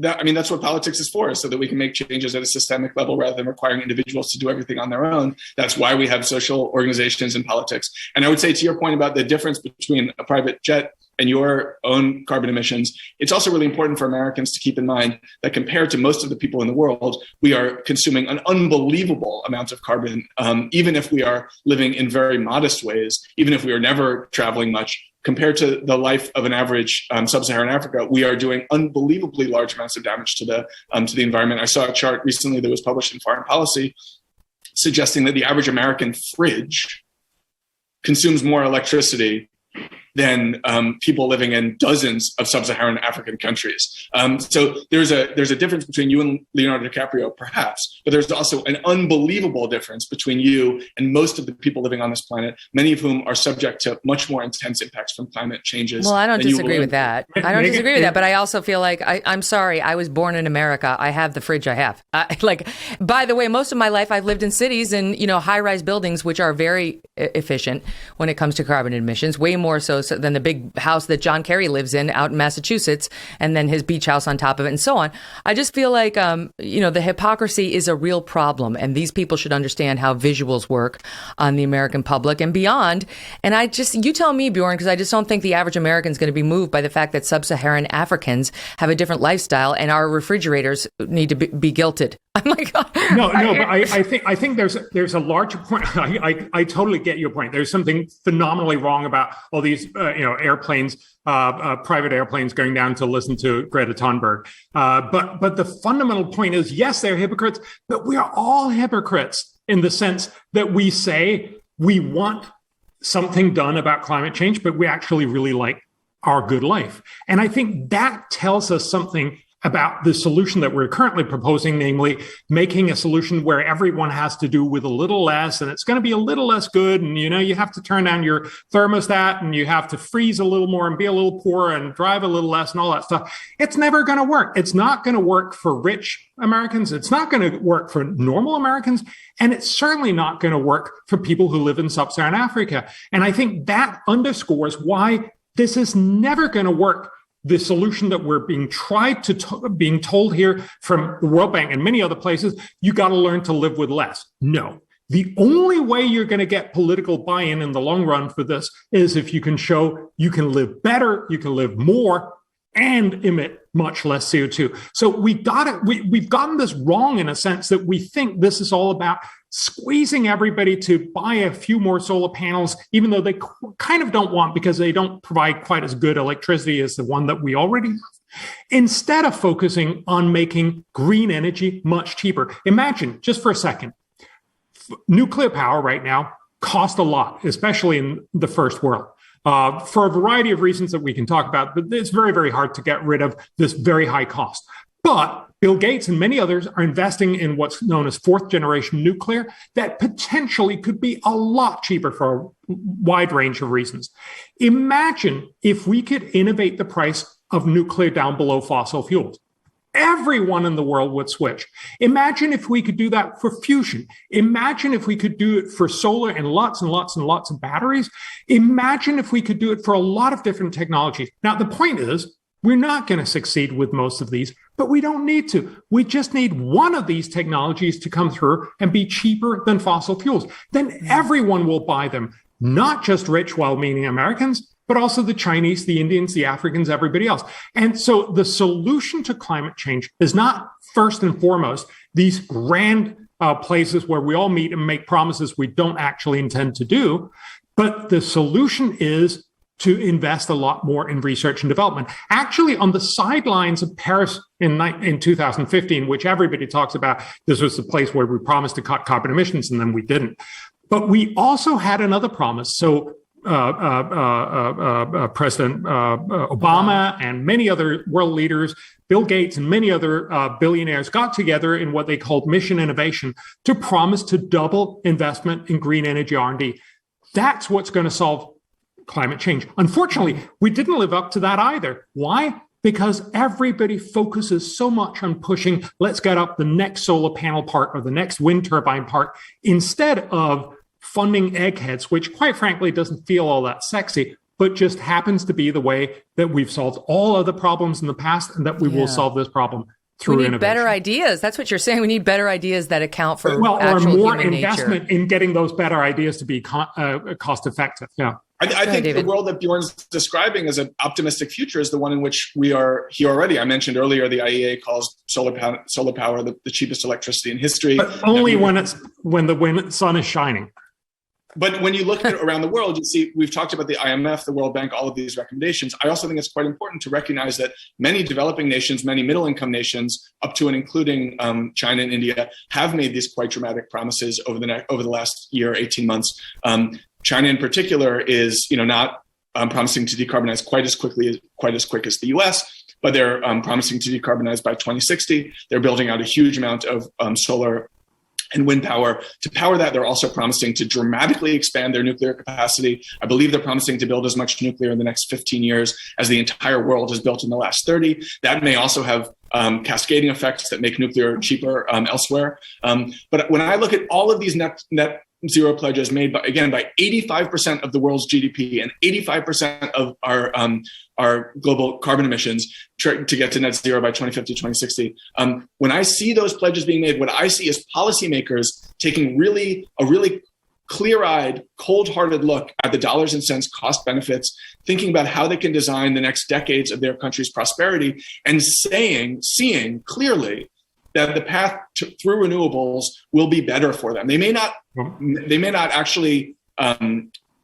Speaker 2: That's what politics is for, so that we can make changes at a systemic level rather than requiring individuals to do everything on their own. That's why we have social organizations in politics. And I would say, to your point about the difference between a private jet and your own carbon emissions, it's also really important for Americans to keep in mind that compared to most of the people in the world, we are consuming an unbelievable amount of carbon, even if we are living in very modest ways, even if we are never traveling much. Compared to the life of an average sub-Saharan Africa, we are doing unbelievably large amounts of damage to the environment. I saw a chart recently that was published in Foreign Policy suggesting that the average American fridge consumes more electricity than people living in dozens of sub-Saharan African countries. So there's a difference between you and Leonardo DiCaprio, perhaps, but there's also an unbelievable difference between you and most of the people living on this planet, many of whom are subject to much more intense impacts from climate changes.
Speaker 1: Well, I don't disagree with that. I don't disagree with that, but I also feel like, I'm sorry, I was born in America. I have the fridge I have. By the way, most of my life I've lived in cities and, high-rise buildings, which are very efficient when it comes to carbon emissions, way more so than the big house that John Kerry lives in out in Massachusetts, and then his beach house on top of it and so on. I just feel like, the hypocrisy is a real problem, and these people should understand how visuals work on the American public and beyond. And you tell me, Bjorn, because I just don't think the average American is going to be moved by the fact that sub-Saharan Africans have a different lifestyle and our refrigerators need to be guilted. I'm like,
Speaker 3: but I think there's a larger point. I totally get your point. There's something phenomenally wrong about all these airplanes, private airplanes going down to listen to Greta Thunberg. But the fundamental point is, yes, they're hypocrites, but we are all hypocrites in the sense that we say we want something done about climate change, but we actually really like our good life. And I think that tells us something about the solution that we're currently proposing, namely making a solution where everyone has to do with a little less, and it's going to be a little less good. And, you have to turn down your thermostat and you have to freeze a little more and be a little poorer and drive a little less and all that stuff. It's never going to work. It's not going to work for rich Americans. It's not going to work for normal Americans. And it's certainly not going to work for people who live in sub-Saharan Africa. And I think that underscores why this is never going to work. The solution that we're being told here from the World Bank and many other places, you got to learn to live with less. No, The only way you're going to get political buy-in in the long run for this is if you can show you can live better, you can live more, and emit much less CO2. So we've gotten this wrong in a sense that we think this is all about squeezing everybody to buy a few more solar panels, even though they kind of don't want, because they don't provide quite as good electricity as the one that we already have, instead of focusing on making green energy much cheaper. Imagine, just for a second, nuclear power right now costs a lot, especially in the first world. For a variety of reasons that we can talk about, but it's very, very hard to get rid of this very high cost. But Bill Gates and many others are investing in what's known as fourth generation nuclear that potentially could be a lot cheaper for a wide range of reasons. Imagine if we could innovate the price of nuclear down below fossil fuels. Everyone in the world would switch. Imagine if we could do that for fusion. Imagine if we could do it for solar and lots and lots and lots of batteries. Imagine if we could do it for a lot of different technologies. Now, the point is, we're not going to succeed with most of these, but we don't need to. We just need one of these technologies to come through and be cheaper than fossil fuels. Then everyone will buy them, not just rich, well-meaning Americans, but also the Chinese, the Indians, the Africans, everybody else. And so the solution to climate change is not first and foremost these grand places where we all meet and make promises we don't actually intend to do, but the solution is to invest a lot more in research and development. Actually, on the sidelines of Paris in 2015, which everybody talks about, this was the place where we promised to cut carbon emissions and then we didn't. But we also had another promise. So President Obama and many other world leaders, Bill Gates and many other billionaires got together in what they called Mission Innovation to promise to double investment in green energy R&D. That's what's going to solve climate change. Unfortunately, we didn't live up to that either. Why? Because everybody focuses so much on pushing, let's get up the next solar panel part or the next wind turbine part, instead of funding eggheads, which quite frankly doesn't feel all that sexy, but just happens to be the way that we've solved all other problems in the past and that we will solve this problem through innovation. We need
Speaker 1: better ideas. That's what you're saying. We need better ideas that account for
Speaker 3: or
Speaker 1: actual
Speaker 3: more
Speaker 1: human
Speaker 3: investment
Speaker 1: nature.
Speaker 3: in getting those better ideas to be cost effective. Yeah.
Speaker 2: I think the world that Bjorn's describing as an optimistic future is the one in which we are here already. I mentioned earlier the IEA calls solar power the cheapest electricity in history.
Speaker 3: But only when the sun is shining.
Speaker 2: But when you look at around the world, you see, we've talked about the IMF, the World Bank, all of these recommendations. I also think it's quite important to recognize that many developing nations, many middle-income nations, up to and including China and India, have made these quite dramatic promises over the last year, 18 months. China in particular is, not promising to decarbonize quite as quick as the US, but they're promising to decarbonize by 2060. They're building out a huge amount of solar and wind power. To power that, they're also promising to dramatically expand their nuclear capacity. I believe they're promising to build as much nuclear in the next 15 years as the entire world has built in the last 30. That may also have cascading effects that make nuclear cheaper elsewhere. But when I look at all of these net zero pledges made by 85% of the world's GDP and 85% of our global carbon emissions to get to net zero by 2050, 2060. When I see those pledges being made, what I see is policymakers taking a really clear-eyed, cold-hearted look at the dollars and cents cost benefits, thinking about how they can design the next decades of their country's prosperity, and seeing clearly that the path through renewables will be better for them. They may not actually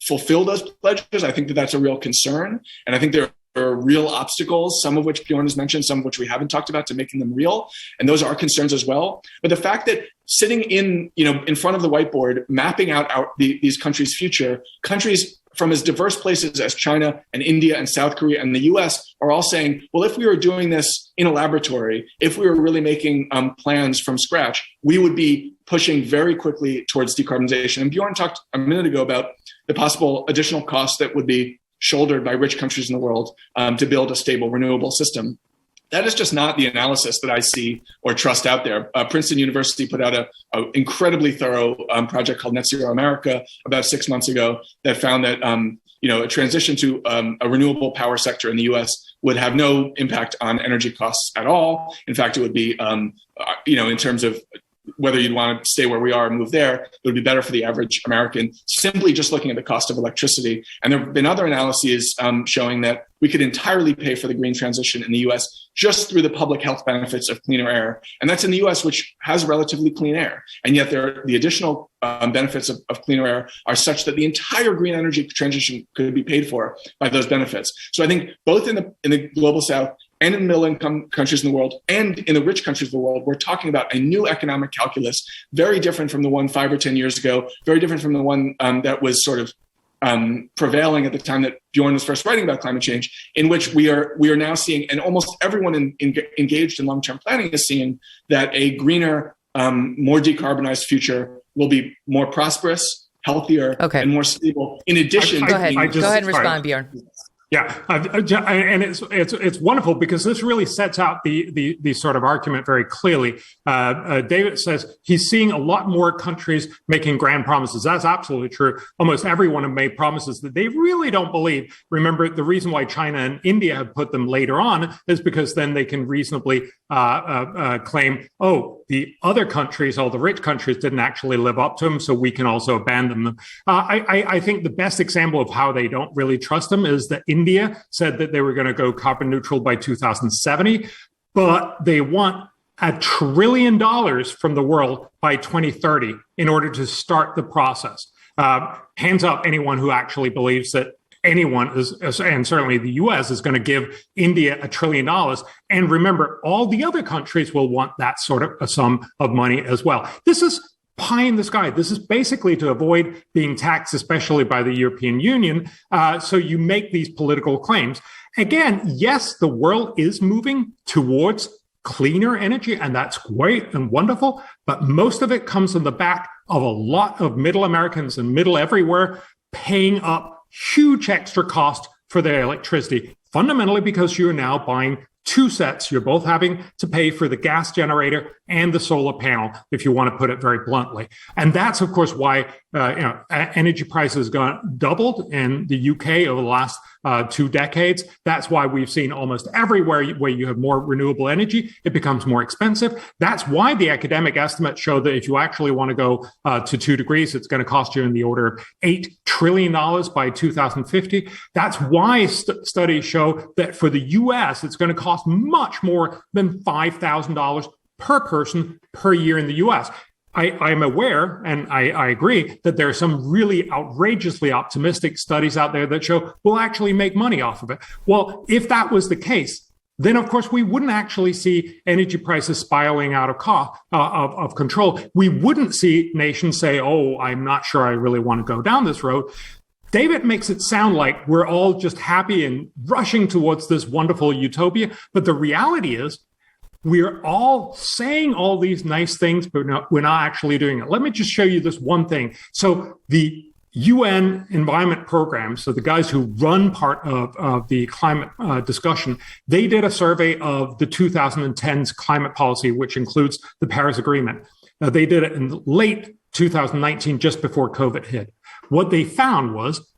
Speaker 2: fulfill those pledges. I think that that's a real concern, and I think there are real obstacles, some of which Bjorn has mentioned, some of which we haven't talked about, to making them real, and those are concerns as well. But the fact that sitting in front of the whiteboard, mapping out these countries' future, countries from as diverse places as China and India and South Korea and the US are all saying, well, if we were doing this in a laboratory, if we were really making plans from scratch, we would be pushing very quickly towards decarbonization. And Bjorn talked a minute ago about the possible additional costs that would be shouldered by rich countries in the world to build a stable renewable system. That is just not the analysis that I see or trust out there. Princeton University put out an incredibly thorough project called Net Zero America about 6 months ago that found that a transition to a renewable power sector in the U.S. would have no impact on energy costs at all. In fact, it would be in terms of whether you'd want to stay where we are and move there, it would be better for the average American, simply just looking at the cost of electricity. And there have been other analyses showing that we could entirely pay for the green transition in the US just through the public health benefits of cleaner air. And that's in the US, which has relatively clean air. And yet the additional benefits of cleaner air are such that the entire green energy transition could be paid for by those benefits. So I think both in the global South and in middle-income countries in the world and in the rich countries of the world, we're talking about a new economic calculus, very different from the one 5 or 10 years ago, very different from the one that was sort of prevailing at the time that Bjorn was first writing about climate change, in which we are now seeing, and almost everyone engaged in long-term planning is seeing, that a greener, more decarbonized future will be more prosperous, healthier, and more stable. In addition,
Speaker 1: go ahead and respond, Bjorn.
Speaker 3: Yeah, and it's wonderful because this really sets out the sort of argument very clearly. David says he's seeing a lot more countries making grand promises. That's absolutely true. Almost everyone have made promises that they really don't believe. Remember, the reason why China and India have put them later on is because then they can reasonably claim, oh, the other countries, all the rich countries, didn't actually live up to them, so we can also abandon them. I think the best example of how they don't really trust them is that India said that they were going to go carbon neutral by 2070, but they want $1 trillion from the world by 2030 in order to start the process. Hands up anyone who actually believes that anyone is, and certainly the US, is going to give India $1 trillion. And remember, all the other countries will want that sort of a sum of money as well. This is pie in the sky. This is basically to avoid being taxed, especially by the European Union. So you make these political claims. Again, yes, the world is moving towards cleaner energy, and that's great and wonderful. But most of it comes on the back of a lot of middle Americans and middle everywhere paying up huge extra cost for their electricity, fundamentally because you're now buying two sets. You're both having to pay for the gas generator and the solar panel, if you want to put it very bluntly. And that's, of course, why energy prices doubled in the UK over the last 2 decades. That's why we've seen almost everywhere where you have more renewable energy, it becomes more expensive. That's why the academic estimates show that if you actually want to go to 2 degrees, it's going to cost you in the order of $8 trillion by 2050. That's why studies show that for the US, it's going to cost much more than $5,000 per person per year in the US. I'm aware, and I agree, that there are some really outrageously optimistic studies out there that show we'll actually make money off of it. Well, if that was the case, then of course we wouldn't actually see energy prices spiraling out of control. We wouldn't see nations say, oh, I'm not sure I really want to go down this road. David makes it sound like we're all just happy and rushing towards this wonderful utopia. But the reality is, we're all saying all these nice things, but we're not actually doing it. Let me just show you this one thing. So the UN Environment Program, so the guys who run part of the climate discussion, they did a survey of the 2010's climate policy, which includes the Paris Agreement. They did it in late 2019, just before COVID hit. What they found was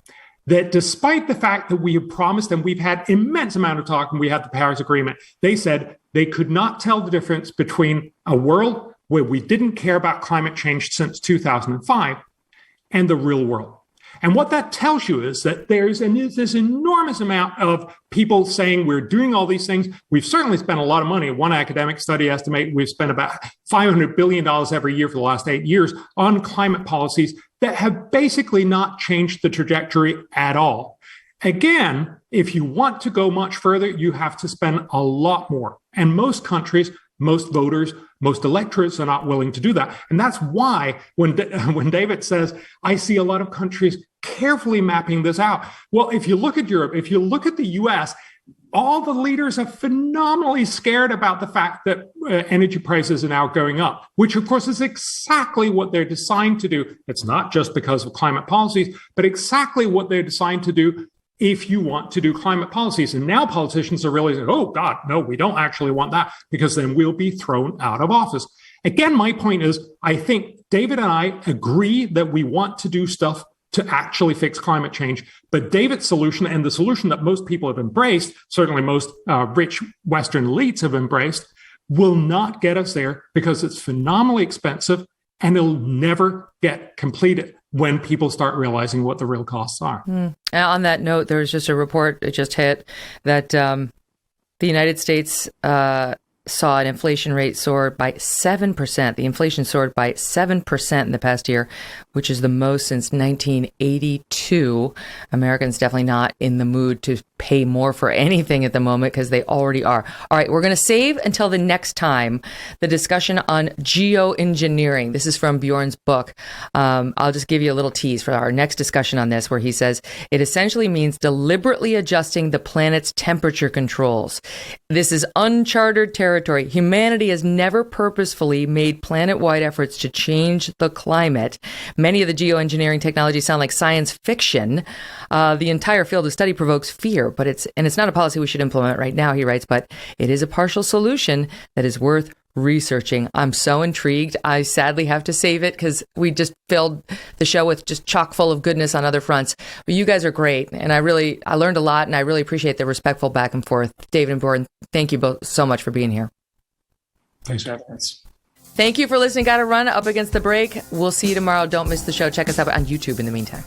Speaker 3: that despite the fact that we have promised, and we've had immense amount of talk, and we had the Paris Agreement, they said they could not tell the difference between a world where we didn't care about climate change since 2005 and the real world. And what that tells you is that there's this enormous amount of people saying we're doing all these things. We've certainly spent a lot of money. One academic study estimates we've spent about $500 billion every year for the last 8 years on climate policies that have basically not changed the trajectory at all. Again, if you want to go much further, you have to spend a lot more. And most countries, most voters, most electorates are not willing to do that. And that's why when David says, I see a lot of countries carefully mapping this out. Well, if you look at Europe, if you look at the US, all the leaders are phenomenally scared about the fact that energy prices are now going up, which of course is exactly what they're designed to do. It's not just because of climate policies, but exactly what they're designed to do if you want to do climate policies. And now politicians are really saying, oh God, no, we don't actually want that, because then we'll be thrown out of office. Again, my point is, I think David and I agree that we want to do stuff to actually fix climate change. But David's solution, and the solution that most people have embraced, certainly most rich Western elites have embraced, will not get us there because it's phenomenally expensive and it'll never get completed when people start realizing what the real costs are.
Speaker 1: On that note, there was just a report that just hit that the United States saw an inflation rate soar by 7%. The inflation soared by 7% in the past year, which is the most since 1982. Americans definitely not in the mood to pay more for anything at the moment because they already are. All right, we're going to save until the next time the discussion on geoengineering. This is from Bjorn's book. I'll just give you a little tease for our next discussion on this, where he says it essentially means deliberately adjusting the planet's temperature controls. This is uncharted territory. Humanity has never purposefully made planet-wide efforts to change the climate. Many of the geoengineering technologies sound like science fiction. The entire field of study provokes fear, but it's not a policy we should implement right now, he writes, but it is a partial solution that is worth researching. I'm so intrigued. I sadly have to save it because we just filled the show with just chock full of goodness on other fronts. But you guys are great, and I learned a lot, and I really appreciate the respectful back and forth. David and Bjorn, thank you both so much for being here.
Speaker 2: Thanks for having us.
Speaker 1: Thank you for listening. Got to run up against the break. We'll see you tomorrow. Don't miss the show. Check us out on YouTube in the meantime.